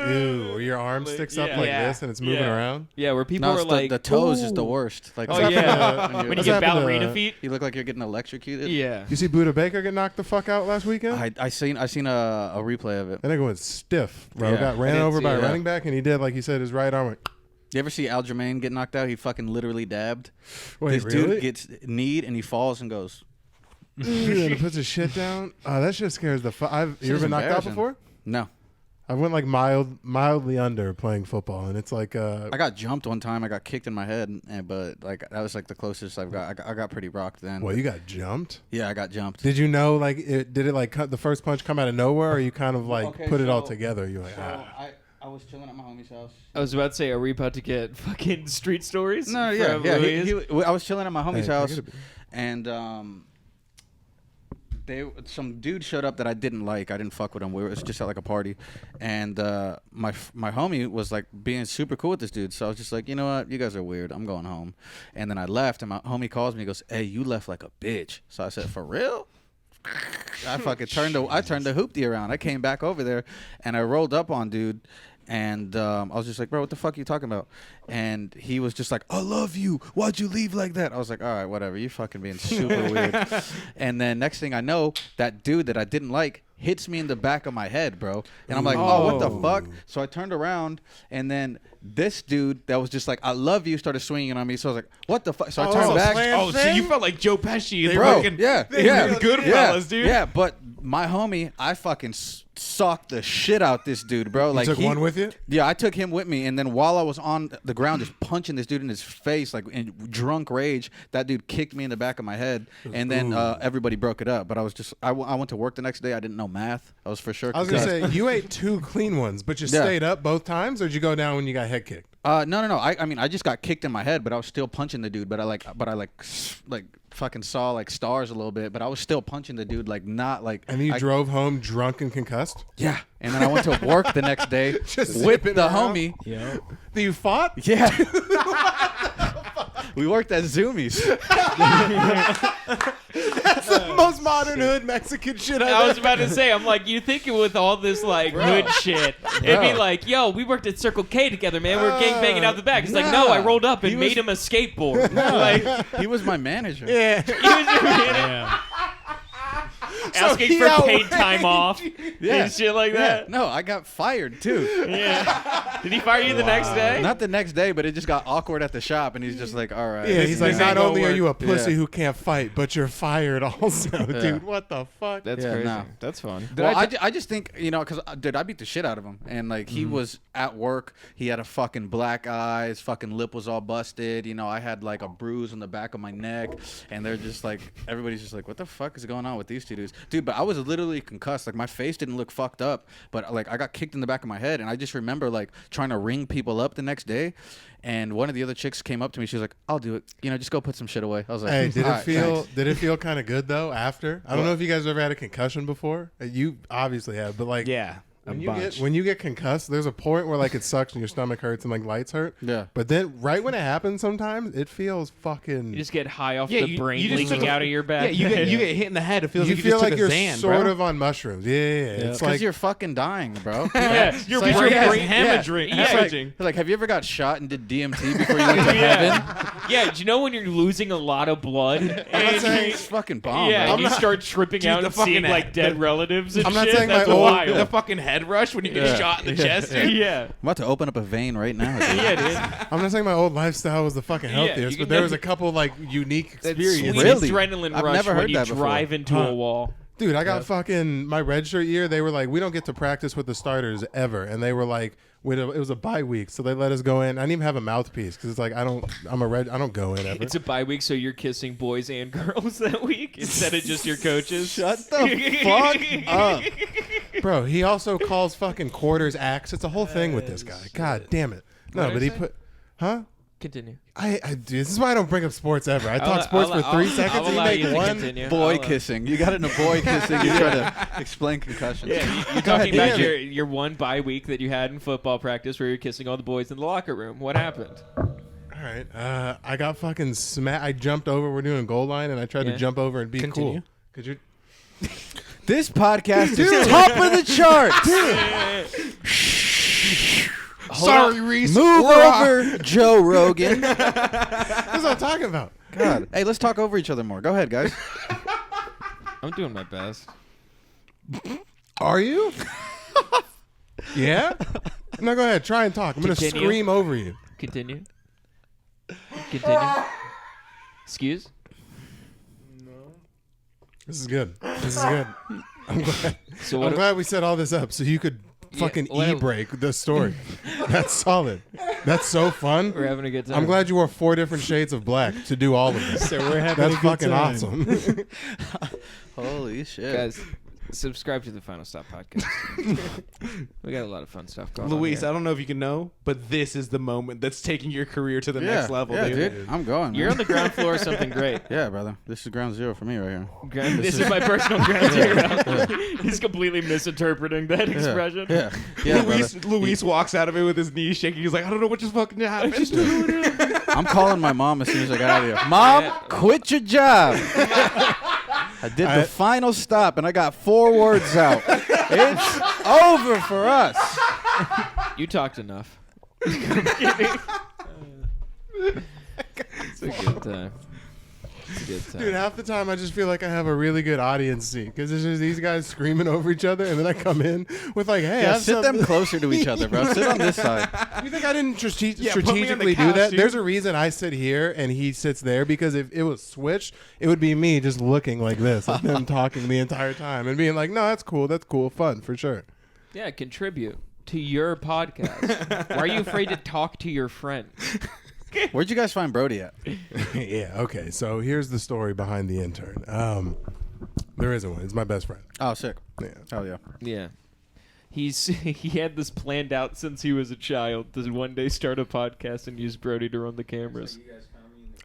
Ew, or your arm sticks up like Yeah. this and it's moving around. Yeah, where people No, are it's like the toes is the "Ooh." worst. Like Oh when yeah, you're- when you What's get happened to- ballerina feet. you look like you're getting electrocuted. Yeah. You see Buda Baker get knocked the fuck out last weekend? I seen a replay of it. That nigga went stiff, bro. Yeah, Got I ran did over see by a that. running back, and he did like he said his right arm went. You ever see Aljamain get knocked out? He fucking literally dabbed. Wait, This really? dude gets kneed and he falls and goes. And he puts his shit down. Oh, that shit scares the fuck. You Shit ever is been knocked out embarrassing. before? No. I went like mildly under playing football, and it's like I got jumped one time. I got kicked in my head, but like that was like the closest I've got. I got pretty rocked then. well, you got jumped. Yeah, I got jumped. Did you know like did it like cut the first punch come out of nowhere, or you kind of like Okay, put it all so- together? You're like, I was chilling at my homie's house. I was about to say, are we about to get fucking street stories? No, yeah, from yeah. Louise? I was chilling at my homie's Hey, house, take it a bit. and some dude showed up that I didn't like. I didn't fuck with him. It was just at like a party, and my homie was like being super cool with this dude. So I was just like, you know what, you guys are weird. I'm going home. And then I left, and my homie calls me. He goes, "Hey, you left like a bitch." So I said, "For real?" I fucking turned the hoopty around. I came back over there, and I rolled up on dude. And I was just like, bro, what the fuck are you talking about? And he was just like, I love you. Why'd you leave like that? I was like, all right, whatever. You fucking being super weird. And then next thing I know, that dude that I didn't like hits me in the back of my head, bro. And I'm like, oh, what the fuck? So I turned around, and then this dude that was just like, I love you, started swinging on me. So I was like, what the fuck? So I turned back. Oh, so you felt like Joe Pesci. They Bro, fucking, yeah, they yeah, were Goodfellas, dude. Yeah, but my homie, I fucking socked the shit out this dude, bro. Like you took one with you? Yeah, I took him with me, and then while I was on the ground just punching this dude in his face, like in drunk rage, that dude kicked me in the back of my head, and then everybody broke it up. But I was just, I went to work the next day. I didn't know math. I was for sure. I was gonna say you ate 2 clean ones, but you Yeah. stayed up both times, or did you go down when you got head kicked? No. I mean, I just got kicked in my head, but I was still punching the dude. But I fucking saw like stars a little bit, but I was still punching the dude, like not like. And then you drove home drunk and concussed. Yeah, and then I went to work the next day Just with zipping the around. homie. Yeah. That you fought? Yeah. We worked at Zoomies. That's the most modern hood Mexican shit I was about to say, I'm like, you think with all this like hood shit, it'd be like, yo, we worked at Circle K together, man. We were gang banging out the back. It's like, no, I rolled up and made him a skateboard. Like, He was my manager. Yeah. he was Yeah. asking he for paid outraged time off and shit like Yeah. that. No, I got fired too. Yeah. Did he fire you the next day? Not the next day, but it just got awkward at the shop, and he's just like, all right. Yeah, he's like, this not ain't gonna only are work." you a pussy Yeah. who can't fight, but you're fired also, dude. What the fuck? That's Yeah, crazy. no. That's fun. Well, I just think, because, dude, I beat the shit out of him. And, like, he was at work. He had a fucking black eye. His fucking lip was all busted. I had, like, a bruise on the back of my neck. And they're just, like, everybody's just like, what the fuck is going on with these two dudes? Dude, but I was literally concussed. Like, my face didn't look fucked up. But, like, I got kicked in the back of my head. And I just remember, like, trying to ring people up the next day. And one of the other chicks came up to me. She was like, I'll do it. Just go put some shit away. I was like, Hey, did "All it right, feel thanks." did it feel kind of good though after? I don't What? know if you guys ever had a concussion before. You obviously have, but like Yeah. when you get concussed, there's a point where like it sucks and your stomach hurts and like lights hurt. Yeah. But then right when it happens, sometimes it feels fucking. You just get high off Yeah, the you brain just leaking took a- out of your back. Yeah, you get hit in the head. It feels you like feel you like just you're took a Xan, sort bro. of on mushrooms. Yeah. It's Because like you're fucking dying, bro. Yeah, It's your like- brain yeah, hemorrhaging. yeah. It's like, have you ever got shot and did DMT before you went to heaven? Yeah, do you know when you're losing a lot of blood and It's fucking bomb, yeah, bro. and you start tripping out the and seeing fucking- like dead relatives and I'm not shit? saying That's my old- wild. The fucking head rush when you get Yeah. shot in the chest, dude. Yeah. I'm about to open up a vein right now. dude. Yeah, dude. I'm not saying my old lifestyle was the fucking Yeah, healthiest, you but can there was a never- couple like unique That experiences. sweet Really? adrenaline I've rush never when heard you that before. drive into a wall. Dude, I got fucking my redshirt year. They were like, we don't get to practice with the starters ever, and they were like, it was a bye week, so they let us go in. I didn't even have a mouthpiece because it's like I don't go in ever. It's a bye week, so you're kissing boys and girls that week instead of just your coaches. Shut the fuck up. Bro, he also calls fucking quarters acts. It's a whole thing with this guy. God damn it. No, What'd but I he say? put, huh? Continue. This is why I don't bring up sports ever. I talk sports for 3 seconds I'll and allow you you make to one. continue. Boy I'll, kissing. You got into boy kissing. You try to explain concussions. Yeah, you're God talking about damn it. your one bye week that you had in football practice where you're kissing all the boys in the locker room. What happened? All right. I got fucking smacked. I jumped over. We're doing goal line, and I tried Yeah. to jump over and be Continue. cool. Could you? This podcast is top of the charts. Sorry, Reese. Move over, Joe Rogan. That's what I'm talking about. God. Hey, let's talk over each other more. Go ahead, guys. I'm doing my best. Are you? Yeah? No, go ahead. Try and talk. I'm going to Continue. scream over you. Continue. Continue. Excuse? This is good. This is good. I'm glad. So I'm glad we set all this up so you could fucking what- e-break the story. That's solid. That's so fun. We're having a good time. I'm glad you wore 4 different shades of black to do all of this. So we're having That's a good fucking time. awesome. Holy shit. Guys, subscribe to the Final Stop podcast. We got a lot of fun stuff going Luis, on I don't know if you can know, but this is the moment that's taking your career to the Yeah, next level, yeah, dude. I'm going. here. You're man. on the ground floor of something great. Yeah, brother. This is ground zero for me right here. This is my personal ground zero. He's completely misinterpreting that expression. Yeah. Yeah, Luis walks out of it with his knees shaking. He's like, I don't know what just fucking happened. I'm calling my mom as soon as I got out of here. Mom, Yeah. quit your job. I did the final stop and I got 4 words out. It's over for us. You talked enough. I'm kidding. It's a good time. It's a good time. Dude, half the time I just feel like I have a really good audience seat because there's just these guys screaming over each other, and then I come in with like, "Hey, I Yeah, have sit them something-" closer to each other, bro. Sit on this side. You think I didn't put me on the strategically do couch, that? dude. There's a reason I sit here and he sits there because if it was switched, it would be me just looking like this and them talking the entire time and being like, "No, that's cool, fun for sure." Yeah, contribute to your podcast. Why are you afraid to talk to your friends? Where'd you guys find Brody at? Yeah. Okay. So here's the story behind the intern. There isn't one. It's my best friend. Oh, sick. Yeah. Hell yeah. Yeah. He had this planned out since he was a child to one day start a podcast and use Brody to run the cameras.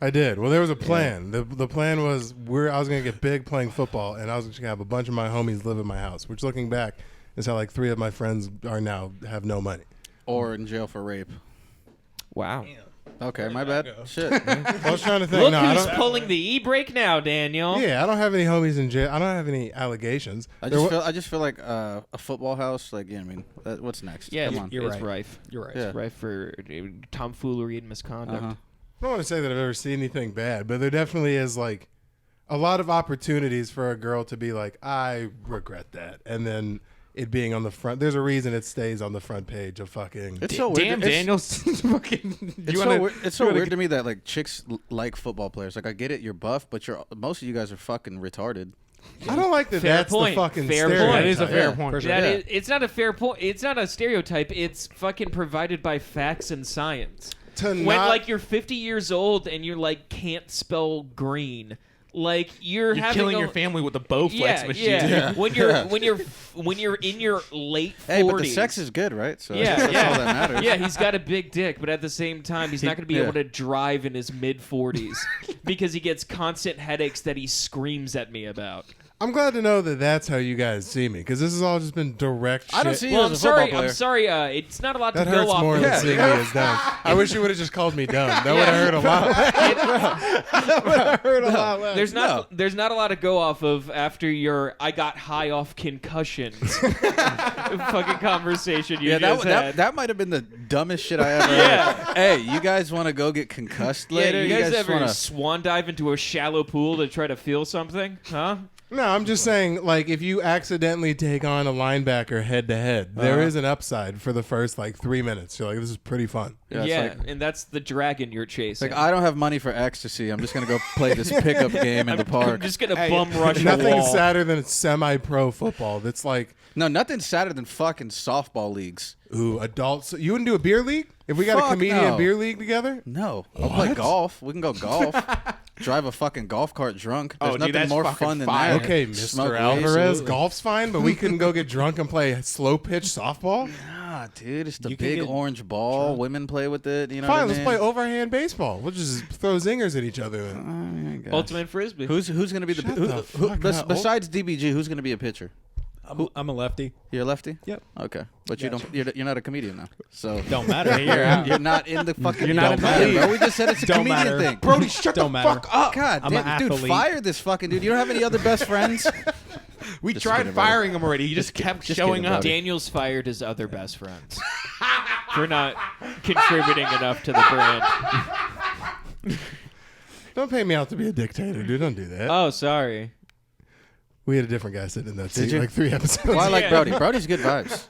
I did. Well, there was a plan. The plan was I was gonna get big playing football, and I was gonna have a bunch of my homies live in my house. Which, looking back, is how like 3 of my friends are now have no money. Or in jail for rape. Wow. Okay, my bad. Shit. I was trying to think. Look No, I who's don't. pulling the e-brake now, Daniel. Yeah, I don't have any homies in jail. I don't have any allegations. I just feel like a football house. Like, yeah, I mean, what's next? Yeah, Come on. You're it's right. rife. You're right. Yeah. It's rife for tomfoolery and misconduct. Uh-huh. I don't want to say that I've ever seen anything bad, but there definitely is like a lot of opportunities for a girl to be like, I regret that, and then it being on the front. There's a reason it stays on the front page of fucking. It's so weird. Damn, It's- Daniel's fucking. It's so weird to me that like chicks like football players. Like I get it, you're buff, but most of you guys are fucking retarded. I don't like that. Fair That's point. the fucking Fair stereotype. point. That is a fair Yeah. point. For sure. That Yeah. is- it's not a fair point. It's not a stereotype. It's fucking provided by facts and science. To When not- like you're 50 years old and you're like can't spell green, like you're You're having killing a, your family with a Bowflex yeah, machine. yeah. Yeah. When you're in your late 40s. Hey, but the sex is good, right? So Yeah, that's yeah. all that matters. Yeah, he's got a big dick, but at the same time, he's not going to be Yeah. able to drive in his mid 40s because he gets constant headaches that he screams at me about. I'm glad to know that that's how you guys see me, because this has all just been direct. I don't shit. see you Well, as a I'm football sorry. player. I'm sorry. It's not a lot That to go hurts off. more of. than seeing me as dumb. I wish you would have just called me dumb. That would have hurt a lot. That would have hurt a lot less. There's not a lot to go off of after your I got high off concussions fucking conversation you Yeah, just had. that might have been the dumbest shit I ever Yeah. heard. Hey, you guys want to go get concussed later? Yeah, you guys ever want to? swan dive into a shallow pool to try to feel something? Huh? No, I'm just saying, like, if you accidentally take on a linebacker head to head, there is an upside for the first like 3 minutes. You're like, this is pretty fun. Yeah, and that's the dragon you're chasing. Like, I don't have money for ecstasy. I'm just gonna go play this pickup game in the park. I'm just gonna bum rush a Nothing wall. sadder than semi-pro football. That's like, No, nothing's sadder than fucking softball leagues. ooh, adults. You wouldn't do a beer league if we got a Fuck comedian no. beer league together? No, I'll play golf. We can go golf. Drive a fucking golf cart drunk. There's dude, nothing that's more fucking fun than fire. that. Okay, Smoke Mr. weed. Alvarez, Absolutely. golf's fine, but we couldn't go get drunk and play slow pitch softball? Nah, dude, it's the You can big get orange ball. Women play with it. You know Fine, what I let's mean? play overhand baseball. We'll just throw zingers at each other then. I guess. Ultimate frisbee. Who's gonna be the, Shut the fuck up. besides DBG? Who's gonna be a pitcher? I'm a lefty. You're a lefty. Yep. Okay, but you don't. You're not a comedian now. So Don't matter. you're not in the fucking. You're not don't a matter, comedian. bro. We just said it's a Don't comedian matter. thing. Brody, shut Don't the matter. fuck up. God I'm an damn, dude, athlete. fire this fucking dude. You don't have any other best friends? We Just tried kidding, brother. firing him already. He just kept just showing kidding, up. brother. Daniel's fired his other best friends for not contributing enough to the brand. Don't pay me out to be a dictator, dude. Don't do that. Oh, sorry. We had a different guy sitting in that Did seat you? like 3 episodes. Well, I like Yeah. Brody. Brody's good vibes.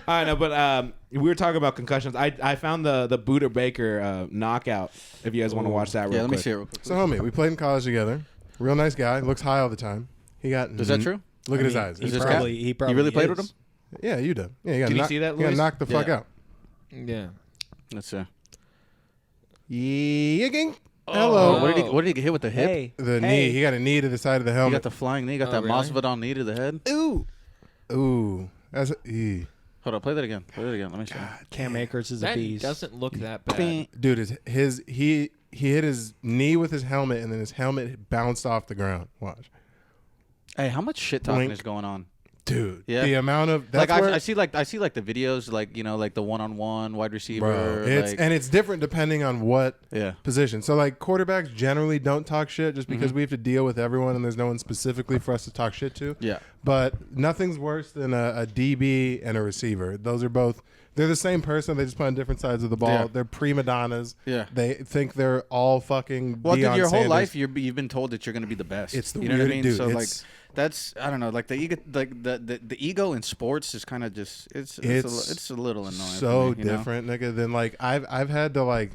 I know, but we were talking about concussions. I found the Buda Baker knockout. If you guys want to watch that, real Yeah, let me quick. see it real quick. So, homie, we played in college together. Real nice guy. Looks high all the time. He got. Is that true? Look at his eyes. Is It's this proud. Probably, he probably You really played with is. him? Yeah, you did. Yeah, you got Did you see that, You got Luis? knocked the fuck Yeah. out. Yeah. Let's see. Yigging. Oh. Hello. What did he get hit with the hip? Hey, The hey. knee. He got a knee to the side of the You helmet. got the flying knee. You got Oh, that really? Masvidal knee to the head. Ooh. That's Hold on, play that again. Play that again. Let me see. Cam Akers is a That beast. doesn't look that bad. Dude, he hit his knee with his helmet, and then his helmet bounced off the ground. Watch. Hey, how much shit talking Blink. is going on? Dude, Yeah. the amount of that's Like where, I see like the videos, like, you know, like the one-on-one wide receiver. bro, it's like, and it's different depending on what yeah. position. So like quarterbacks generally don't talk shit just because we have to deal with everyone and there's no one specifically for us to talk shit to. Yeah. But nothing's worse than a DB and a receiver. Those are both they're the same person. They just play on different sides of the ball. Yeah. They're prima donnas. Yeah. They think they're all fucking. Well, dude, Deion your whole Sanders. life you've been told that you're going to be the best. It's the you know what I weird- mean? dude, So like it's- that's I don't know, like the ego, like the ego in sports is kind of just it's a little annoying. so for me, you know? different, nigga. Than like I've had to like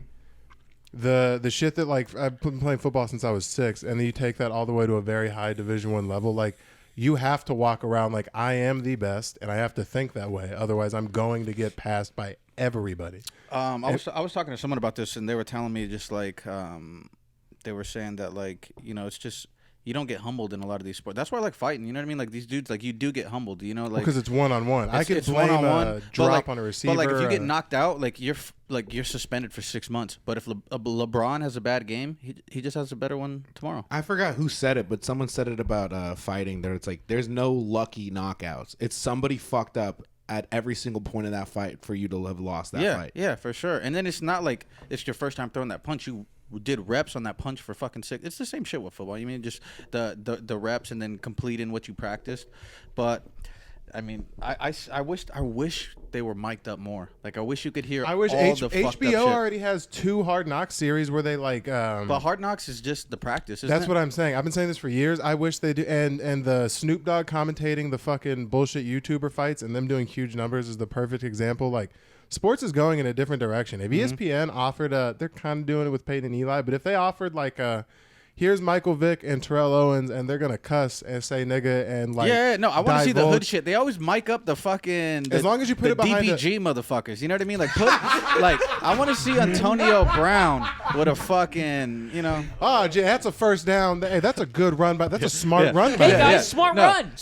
the shit that like I've been playing football since I was 6, and then you take that all the way to a very high Division I level. Like you have to walk around like I am the best, and I have to think that way. Otherwise, I'm going to get passed by everybody. I was talking to someone about this, and they were telling me just like they were saying that like, you know, it's just you don't get humbled in a lot of these sports. That's why I like fighting. You know what I mean? Like these dudes, like you do get humbled. You know, like Because it's one-on-one. I could it's blame one-on-one, a but, drop like, on a receiver. But like if you get knocked out, like you're suspended for 6 months. But if LeBron has a bad game, he just has a better one tomorrow. I forgot who said it, but someone said it about fighting. There, it's like there's no lucky knockouts. It's somebody fucked up at every single point of that fight for you to have lost that fight. Yeah, for sure. And then it's not like it's your first time throwing that punch. You did reps on that punch for fucking 6. It's the same shit with football. You mean just the reps and then completing what you practiced. But I mean, I wish they were mic'd up more. Like I wish you could hear. I wish all the fucked up HBO shit. already has 2 Hard Knocks series where they like. But Hard Knocks is just the practice. Isn't That's it? what I'm saying. I've been saying this for years. I wish they do. And the Snoop Dogg commentating the fucking bullshit YouTuber fights and them doing huge numbers is the perfect example. Like, sports is going in a different direction. If ESPN offered they're kind of doing it with Peyton and Eli, but if they offered like here's Michael Vick and Terrell Owens, and they're gonna cuss and say nigga and like no, I want to see the hood divulge- shit. They always mic up the fucking As long as you put the it behind DBG motherfuckers. You know what I mean? Like put like I want to see Antonio Brown with a fucking Oh, Jay, that's a first down. Hey, that's a good run by. That's a smart run by. Hey, guys, smart run,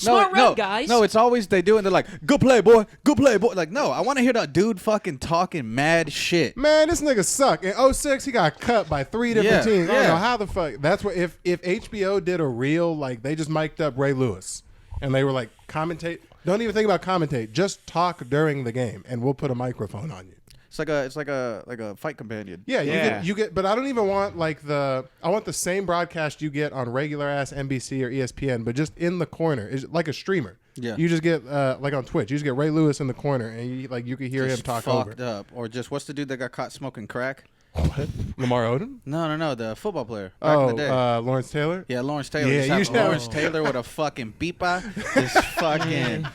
guys. No, it's always they do it. And they're like, "Good play, boy. Good play, boy." Like, no, I want to hear that dude fucking talking mad shit. Man, this nigga suck. In 06, he got cut by 3 different teams. I don't know how the fuck. That's what if HBO did a reel, like they just mic'd up Ray Lewis and they were like, commentate. Don't even think about commentate. Just talk during the game and we'll put a microphone on you. It's like a fight companion. Yeah, you get, but I don't even want like I want the same broadcast you get on regular ass NBC or ESPN, but just in the corner. It's like a streamer. Yeah. You just get like on Twitch, you just get Ray Lewis in the corner and you can hear him Just talk fucked over. up. Or just what's the dude that got caught smoking crack? What? Lamar Odom? No, the football player back in the day. Lawrence Taylor? Yeah, Lawrence Taylor. Yeah, Yeah, you should- Lawrence Taylor with a fucking beeper, just fucking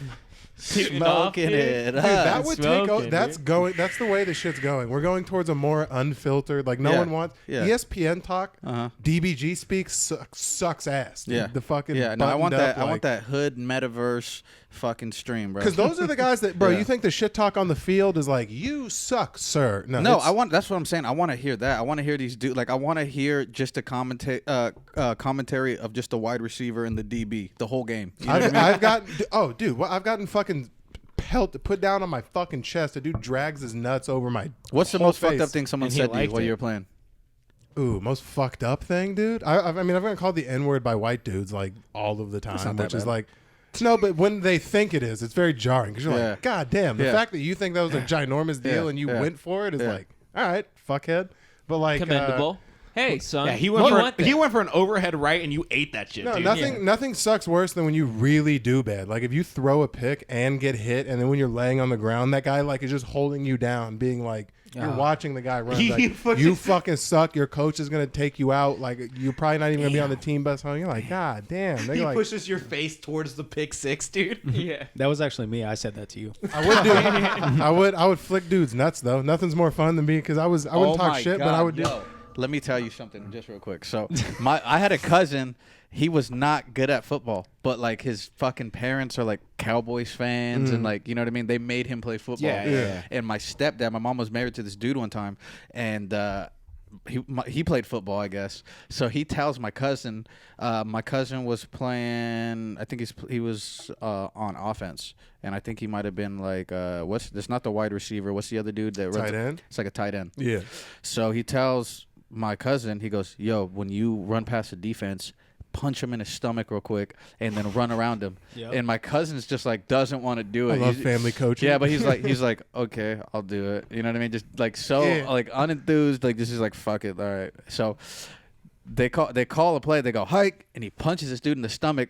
smoking it Dude, up. that would take. smoking, That's going. That's the way the shit's going. We're going towards a more unfiltered. Like no Yeah. one wants. Yeah. ESPN talk. Uh-huh. DBG speaks sucks ass. Dude. Yeah, The fucking. yeah. No, I want buttoned that. up, I want that hood metaverse fucking stream, bro. Because those are the guys that, bro. Yeah. You think the shit talk on the field is like you suck, sir? No, No, it's- I want. That's what I'm saying. I want to hear that. I want to hear these dudes. Like, I want to hear just a commentary of just the wide receiver and the DB the whole game. You know what I mean? I've gotten. Oh, dude, I've gotten fucking put down on my fucking chest. A dude drags his nuts over my. What's the whole most fucked face. up thing someone And he said to you liked while it. you were playing? Ooh, most fucked up thing, dude. I mean, I've been called the N word by white dudes like all of the time, not that which is bad. like. No, but when they think it is, it's very jarring because you're Yeah. like, God damn. The Yeah. fact that you think that was a ginormous deal Yeah. and you Yeah. went for it is Yeah. like, all right, fuckhead. But like, Commendable. Hey, son. Yeah, he you went want for an overhead right, and you ate that shit. No, dude. nothing sucks worse than when you really do bad. Like if you throw a pick and get hit, and then when you're laying on the ground, that guy like is just holding you down, being like, you're watching the guy run. Like, you fucking suck. Your coach is gonna take you out. Like you're probably not even gonna be on the team bus home. You're like, God damn. They're He like, pushes your face towards the pick six, dude. Yeah. That was actually me. I said that to you. I would do. I would flick dudes nuts though. Nothing's more fun than me because I wouldn't talk shit, but I would do. Let me tell you something just real quick. So I had a cousin. He was not good at football, but like his fucking parents are like Cowboys fans, and like, you know what I mean. They made him play football. Yeah. And my stepdad, my mom was married to this dude one time, and he played football, I guess. So he tells my cousin was playing. I think he was on offense, and I think he might have been like that's not the wide receiver. What's the other dude that runs? Tight end? It's like a tight end. Yeah. So he tells my cousin, he goes, "Yo, when you run past the defense, punch him in his stomach real quick and then run around him." Yep. And my cousin's just like doesn't want to do it. I love He's- family coaching. Yeah, but he's like, okay, I'll do it. You know what I mean? Just like Yeah. like unenthused, like this is like fuck it, all right. So they call a play, they go hike, and he punches this dude in the stomach,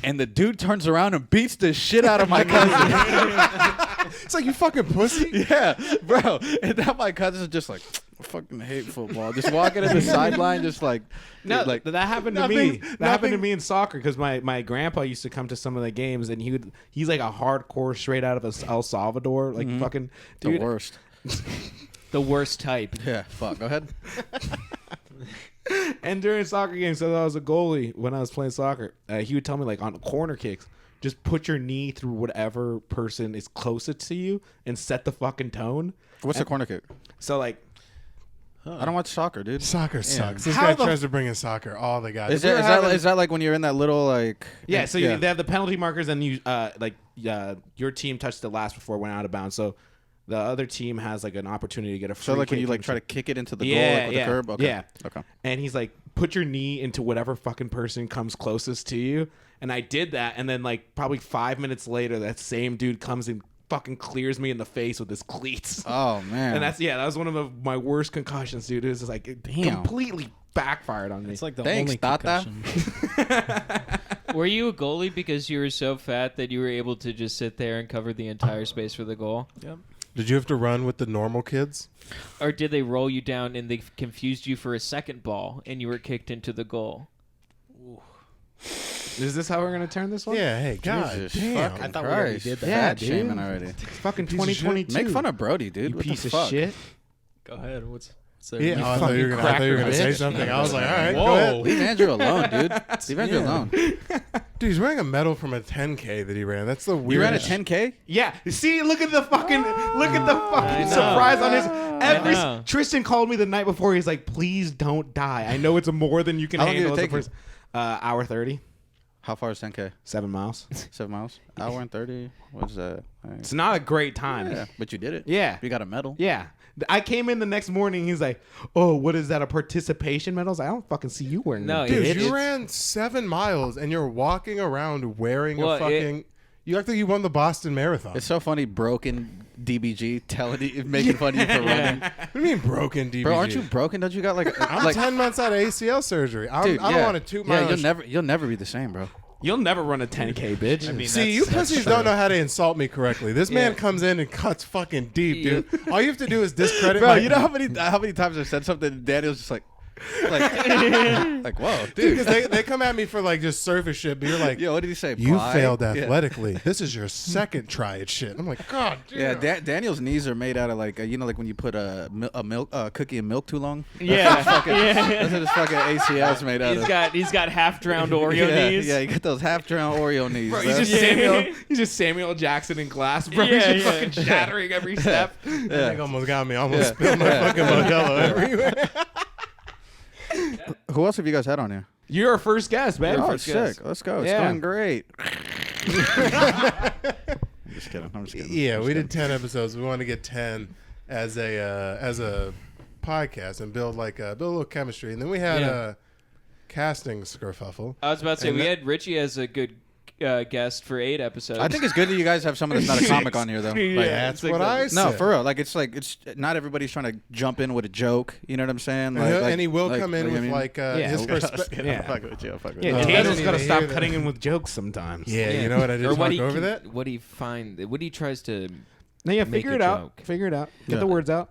and the dude turns around and beats the shit out of my cousin. It's like you fucking pussy. Yeah, bro. And now my cousin's just like, I fucking hate football. Just walking to the sideline, just like, No, dude, like that happened to me. nothing- That happened to me in soccer because my grandpa used to come to some of the games, and he's like a hardcore straight out of El Salvador, like fucking the dude. worst. The worst type. Yeah, fuck. Go ahead. And during soccer games, so I was a goalie when I was playing soccer. He would tell me like on corner kicks, just put your knee through whatever person is closest to you and set the fucking tone. What's the corner kick? So like, I don't watch soccer, dude. Soccer sucks. This How guy the tries to bring in soccer. All the guys. Is that like when you're in that little like? yeah. So they have the penalty markers, and you your team touched it last before it went out of bounds. So the other team has like an opportunity to get a free So like when kick you like and try to kick it into the goal like with the curb. Okay. Yeah. Okay. And he's like, put your knee into whatever fucking person comes closest to you. And I did that. And then like probably 5 minutes later, that same dude comes and fucking clears me in the face with his cleats. Oh man. And that was one of my worst concussions, dude. It was just like it completely backfired on me. It's like the Thanks, only Tata. concussion. Were you a goalie because you were so fat that you were able to just sit there and cover the entire space for the goal? Yep. Did you have to run with the normal kids? Or did they roll you down and they confused you for a second ball and you were kicked into the goal? Is this how we're gonna turn this one? Yeah. Hey, God Jesus damn. fucking I thought we already Christ. did that. Yeah, Fat dude. shaming already. It's fucking Piece of shit. 2022. Make fun of Brody, dude. you What piece the of fuck? shit. Go ahead. What's there? Yeah, You I thought you were fucking gonna cracker say bitch. something. I was like, all right, Whoa. go ahead. Leave Andrew alone, dude. Leave Andrew Yeah. alone. Dude, he's wearing a medal from a 10K that he ran. That's the You weirdest. ran a 10K? Yeah, see, look at the fucking I know. surprise on his. know. Tristan called me the night before. He's like, "Please don't die. I know it's more than you can How long did handle." it as a take you? person." Hour 30, How far is 10K? 7 miles. 7 miles? Hour and 30? What's that? It's not a great time. Yeah, but you did it. Yeah. You got a medal. Yeah. I came in the next morning. He's like, "Oh, what is that? A participation medal?" I was like, "I don't fucking see you wearing No, that." Dude, It's- you ran 7 miles and you're walking around wearing Well, a fucking. You act like you won the Boston Marathon. It's so funny, broken DBG making fun of you for running. What do you mean broken DBG? Bro, aren't you broken? Don't you got like I'm like 10 months out of ACL surgery. dude, I don't want to toot my own you'll never be the same, bro. You'll never run a 10K, bitch. I mean, See, you pussies don't know how to insult me correctly. This man comes in and cuts fucking deep, dude. All you have to do is discredit Bro, my... you know how many times I said something and Daniel's just like whoa, dude. Because they come at me for like just surface shit, but you're like, Yo, what did he say? you Pie? failed Yeah. athletically. This is your second try at shit. I'm like, God damn. Yeah, Daniel's knees are made out of like like when you put a cookie in milk too long. Yeah. That's what his fucking ACL's made out of. He's got half drowned Oreo knees. Yeah, you get those half drowned Oreo knees. Bro, bro. he's just Samuel Jackson in glass, bro. Yeah, He's just fucking shattering every step. That thing almost got me. I almost Yeah. spilled my fucking Modelo everywhere. Who else have you guys had on here? You're our first guest, man. Oh, first sick. guest. Let's go. It's Yeah. going great. I'm just kidding. Yeah, we did 10 episodes. We wanted to get 10 as a podcast and build a little chemistry. And then we had a casting skerfuffle. I was about to say And we that- had Richie as a good guest for 8 episodes. I think it's good that you guys have someone that's not a comic on here, though. Like, That's it's like what the- I said. no, for real. It's not everybody's trying to jump in with a joke. You know what I'm saying? And he will come in I with mean- his perspective. Yeah. Fuck with you. Fuck with Yeah, you. Daniel's I got to didn't stop hear that. cutting in with jokes sometimes. Yeah, you know what I Or did? what Talk he over can- that. What he find? What he tries to. No, yeah, Make figure a it out. joke. Figure it out. Get Yeah. the words out.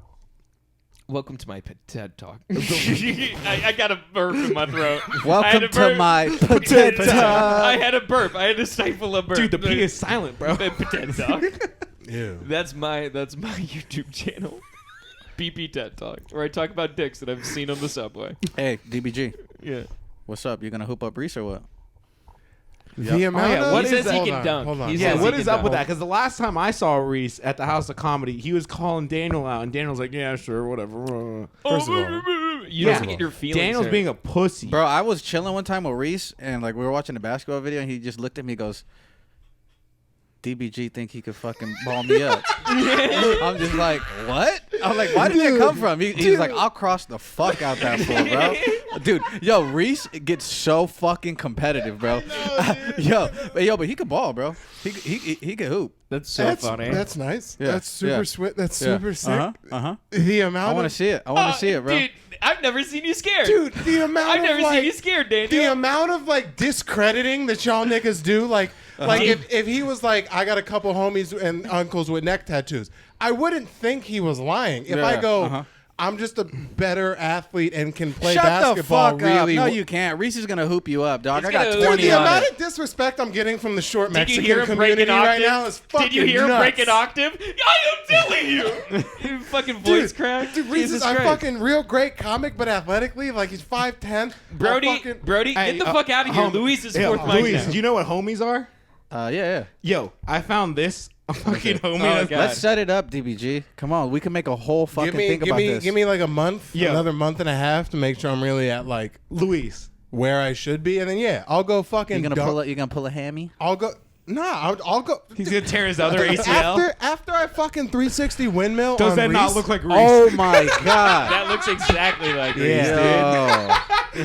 Welcome to my TED Talk. I got a burp in my throat. Welcome to my potato. I had a burp. I had to stifle a burp. Dude, the P is silent, bro. TED Talk. Ew. That's my YouTube channel. BP TED Talk, where I talk about dicks that I've seen on the subway. Hey, DBG, Yeah. what's up? You gonna hoop up Reese or what? The amount yeah, of what He says he hold can on, dunk. Hold on. He Yeah, says what he is can up with dunk. that? Because the last time I saw Reese at the House of Comedy, he was calling Daniel out, and Daniel's like, "Yeah, sure, whatever." First of all, You Yeah. don't get your feelings Daniel's hurt. being a pussy. Bro, I was chilling one time with Reese, and like we were watching a basketball video, and he just looked at me, and goes, "DBG think he could fucking ball me up." I'm just like, what? I'm like, why did that come from? He's like, I'll cross the fuck out that fool, bro. Dude, yo, Reese gets so fucking competitive, bro. But he could ball, bro. He could hoop. That's so that's funny. That's nice. Yeah, That's super yeah. sweet. That's Yeah. super sick. Uh-huh. The amount I want to of see it. I want to see it, bro. Dude, I've never seen you scared. dude, the amount I've of never like, seen you scared, Daniel. the amount of like discrediting that y'all niggas do, like if he was like, I got a couple homies and uncles with neck tattoos, I wouldn't think he was lying. If I go, I'm just a better athlete and can play Shut basketball the fuck really up. No, well. you can't. Reese is gonna hoop you up, dog. He's I got gonna- 20 Dude, the on amount it. of disrespect I'm getting from the short Did you Mexican hear him break community an right octave? now is fucking Did you hear him nuts. break an octave? I am telling you. Fucking voice crack. Dude, Reese Jesus is a Christ. fucking real great comic, but athletically, like he's 5'10". Brody, Hey, get the fuck out of here. Luis is fourth mic Luis, now. do you know what homies are? Yeah. Yo, I found this a fucking homie. Oh, that's- God. Let's set it up, DBG. Come on, we can make a whole fucking thing about this. Give me like a month, Yeah. another month and a half to make sure I'm really at like Luis. where I should be, and then I'll go fucking. You gonna dunk. You gonna pull a hammy? I'll go. Nah, I'll go. He's gonna tear his other ACL. After I fucking 360 windmill. Does on that not Reese, look like Reese? Oh my god! That looks exactly like Reese, Yo.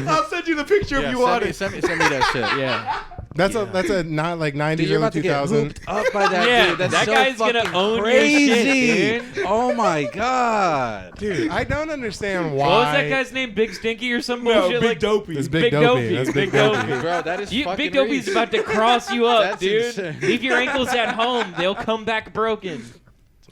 I'll send you the picture if you want it. Send me that shit. dude. Yeah. That's a not like 90s, Dude, you're early about to get 2000. hooped up by that Yeah, dude. That's that so guy's gonna fucking own your crazy. shit, dude. Oh my god, Dude, I don't understand why. What was that guy's name? Big Stinky or some No, bullshit Big like Dopey. It's Big Big Dopey. Dopey. That's Big Big Dopey. Dopey. bro? That is fucking Big Dopey's Reese. about to cross you up, That's dude. insane. Leave your ankles at home. They'll come back broken.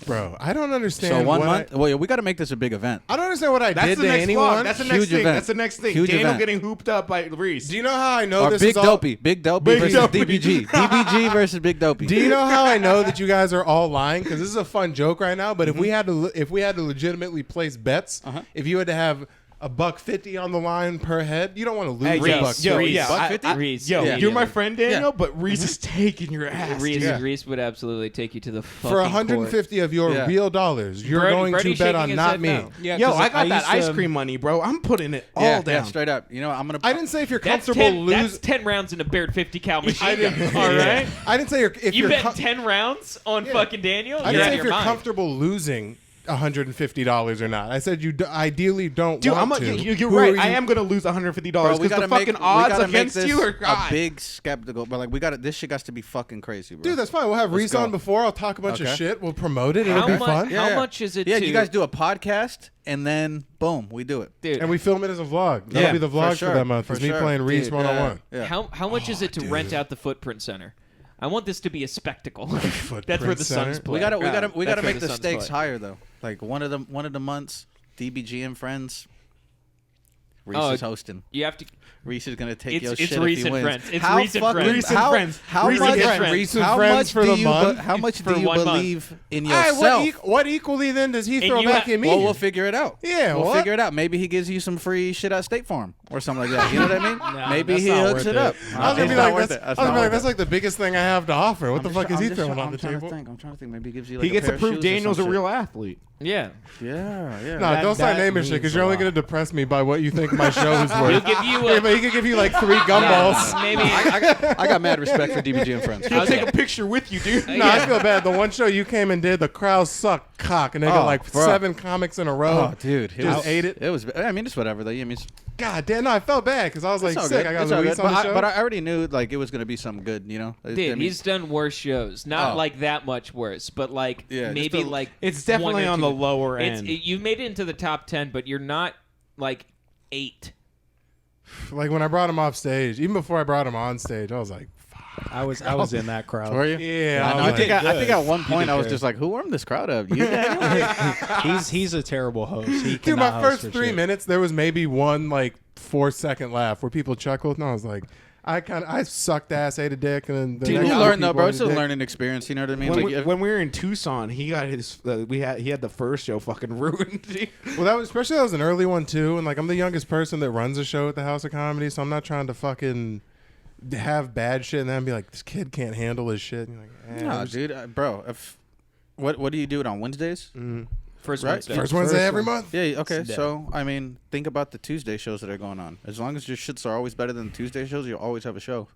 Bro, I don't understand. So 1 what month. Well, we got to make this a big event. I don't understand what I That's did the to next anyone. vlog. That's the Huge next thing. event. That's the next thing. Huge Daniel event. getting hooped up by Reese. Do you know how I know Or this Big is all? Dopey. Big Dopey Big versus Dopey. DBG. DBG versus Big Dopey. Do you know how I know that you guys are all lying? Because this is a fun joke right now. But if we had to legitimately place bets, if you had to have $1.50 on the line per head, you don't want to lose Hey, a yo, buck. yo, Reese. yeah, $1.50? Reese. Yo, Yeah. you're my friend, Daniel, Yeah. but Reese is taking your ass. Reese, dude. Reese would absolutely take you to the fucking For 150 of your Yeah. real dollars, you're Brody- going Brody's to bet shaking on his not head me. no. Yeah, Yo, 'cause I got that used ice to- cream money, bro. I'm putting it all Yeah, down. straight up. You know, I'm gonna. I didn't say if you're That's comfortable 10, losing. that's 10 rounds in a Baird 50 cal I machine didn't. gun. All right? I didn't say if You you're. bet 10 rounds on fucking Daniel? I You're didn't out say of if your you're mind. comfortable losing $150 or not. I said you ideally don't Dude, want to. you're Who right. are I you- am gonna lose $150 Bro, we because gotta the fucking make, odds we gotta make against this you are a God. big skeptical. But like, this shit got to be fucking crazy, bro. Dude, that's fine. We'll have Let's Reese go. on before. I'll talk a bunch of Okay. shit. We'll promote it. It'll How be much? fun. How much is it? Yeah, to, you guys do a podcast and then boom, we do it. dude? And we film it as a vlog. That'll Yeah, be the vlog for, sure, that month. for It's me sure. playing Reese Dude, 101. Yeah. How much is it to rent out the Footprint Center? I want this to be a spectacle. That's where Footprint the Center? Suns play. We gotta That's make where the Suns stakes play. higher though. Like one of the months, DBG and friends. Reese Oh, is hosting. You have to. Reese is gonna take It's- your it's shit Reese if he and wins. friends. It's how Reese and fucking- friends. Reese and how- friends. How Reese much? and It's friends. Reese and How friends much for do the you? month. How much For do you 1 month. believe in All right, yourself? what equally then does he And throw you back ha- at me? Well, we'll figure it out. Yeah, we'll what? figure it out. Maybe he gives you some free shit at State Farm or something like that. You know what I mean? Nah, Maybe that's he not hooks worth it up. it. I was gonna It's be not like, worth that's, it. I That's was gonna not be like, worth that's it. like the biggest thing I have to offer. What the I'm fuck just- is he I'm just throwing trying- on the table? I'm trying to think. Maybe he gives you like He a gets pair to of prove shoes or Daniel's a some real athlete. Yeah. shit. Yeah. No, don't start that naming shit means because a you're only lot. going to depress me by what you think my show is He'll worth. give you Yeah, a. but he could give you like 3 gumballs. Maybe. I got mad respect for DBG and friends. He'll take a picture with you, dude. No, I feel bad. The one show you came and did, the crowd sucked cock, and they got Oh, like bro. 7 comics in a row. Oh, dude, Just ate it. It was. I mean, it's whatever. Though. I mean, it's God damn, no, I felt bad because I was like it's all sick. good. I got It's all Luis good. on the But show. but I already knew like it was gonna be something good. You know, Dude, I mean, he's done worse shows. Not Oh. like that much worse, but like Yeah, just maybe a- like It's 1 definitely or on 2. the lower It's, end. you made it into the top 10, but you're not like 8. Like when I brought him off stage, even before I brought him on stage, I was like, I was in that crowd. were you? yeah. I I know. was like, I think at one You point did I was good. just like, who warmed this crowd up? You, Daniel? He's a terrible host. He dude, cannot my host first for 3 shit. minutes, there was maybe one like 4-second laugh where people chuckled, and I was like, I sucked ass, ate a dick, and then the Dude, next you two learn though, people bro. ate It's a a dick. learning experience. You know what I mean? When we were in Tucson, he got his. He had the first show fucking ruined. Well, that was an early one too, and like I'm the youngest person that runs a show at the House of Comedy, so I'm not trying to fucking have bad shit and then be like, this kid can't handle his shit. And you're like, it no, was- dude, bro. If what do you do it on Wednesdays? First Right. Wednesday. First Wednesday First every one. month. Yeah. Okay. Yeah. So I mean, think about the Tuesday shows that are going on. As long as your shits are always better than the Tuesday shows, you'll always have a show.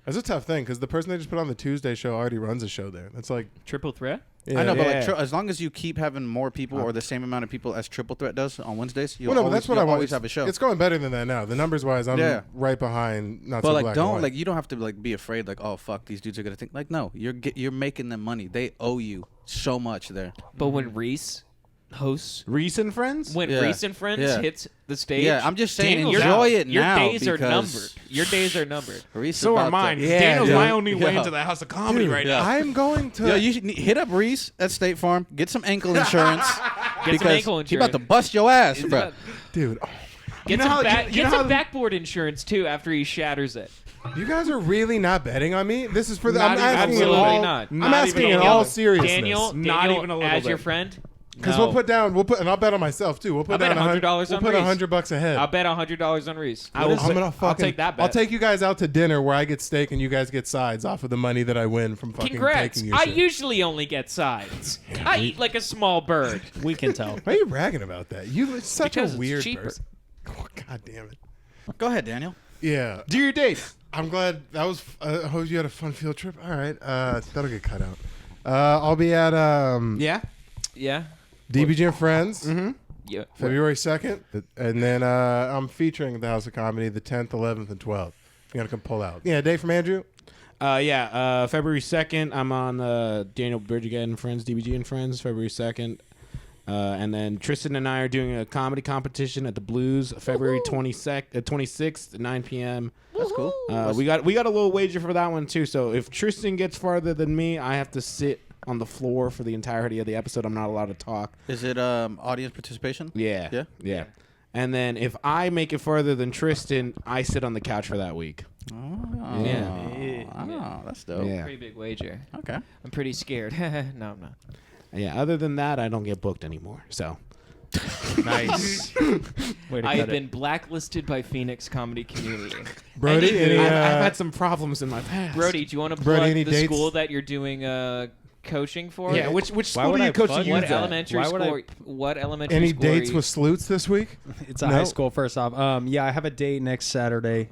That's a tough thing because the person they just put on the Tuesday show already runs a show there. That's like, Triple threat? yeah. I know, but Yeah. like as long as you keep having more people or the same amount of people as Triple Threat does on Wednesdays, you'll Well, no, but always, that's what you'll I want. always have a show. It's going better than that now. The numbers wise, I'm Yeah. right behind. Not But so like, black and don't white. like you don't have to like be afraid. Like, oh fuck, these dudes are gonna think. Like, no, you're making them money. They owe you so much there. But when Reese hosts, Reese and friends. when Yeah. Reese and Friends Yeah. hits the stage, Yeah, I'm just saying, Daniel's enjoy out. it Your now days are because- numbered. Your days are numbered. Reese is So are about mine. to- Yeah, Daniel's dude. my only way Yeah. into the House of Comedy right now. I'm going to. Yo, you should hit up Reese at State Farm. Get some ankle insurance. Get because some ankle he about to insurance. bust your ass, It's bro. about- dude, oh, Get know some, how- back, you get know some how- backboard insurance too after he shatters it. you guys are really not betting on me. This is for the. Not I'm even- asking in absolutely all. not. I'm Not asking even in a all little. seriousness. Daniel, Not even a little as your bit. friend. Because No. we'll put down, and I'll bet on myself too. We'll put I'll bet down $100 We'll on put Reese. $100 ahead. I'll bet $100 on Reese. I will I'm say- gonna fucking. I'll take that bet. I'll take you guys out to dinner where I get steak and you guys get sides off of the money that I win from fucking Congrats. taking your I shit. usually only get sides. I eat like a small bird. We can tell. Why are you bragging about that? You're such Because a it's weird cheaper. person. Oh, God damn it. Go ahead, Daniel. Yeah. Do your dates. I'm glad that was. I hope you had a fun field trip. All right. That'll get cut out. I'll be at Yeah. Yeah. DBG and Friends. Yeah. February 2nd. And then I'm featuring at the House of Comedy the 10th, 11th, and 12th. You gotta come pull out. Yeah, Dave from Andrew. February 2nd, I'm on Daniel Bridget and Friends, DBG and Friends, February 2nd. And then Tristan and I are doing a comedy competition at the Blues, February 26th at 9 p.m. That's cool. We got a little wager for that one too. So if Tristan gets farther than me, I have to sit on the floor for the entirety of the episode. I'm not allowed to talk. Is it audience participation? Yeah. Yeah? And then if I make it farther than Tristan, I sit on the couch for that week. Oh, Yeah. Oh, that's dope. Yeah. Pretty big wager. Okay. I'm pretty scared. No, I'm not. Yeah. Other than that, I don't get booked anymore. So. Nice. Way to I've cut been blacklisted by Phoenix comedy community. Brody, any, I've had some problems in my past. Brody, do you want to Brody, plug any the dates? school that you're doing coaching for? Yeah. Which Why school would do I you coach plug the What youth at? elementary Why would I- school? What elementary any school? dates are you- with Sleuts this week? It's a No? high school first off. Yeah, I have a date next Saturday.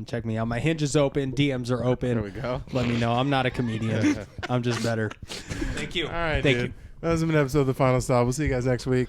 Check me out. My Hinge is open. DMs are open. There we go. Let me know. I'm not a comedian. I'm just better. Thank you. All right, Thank dude. you. That has been an episode of The Final Stop. We'll see you guys next week.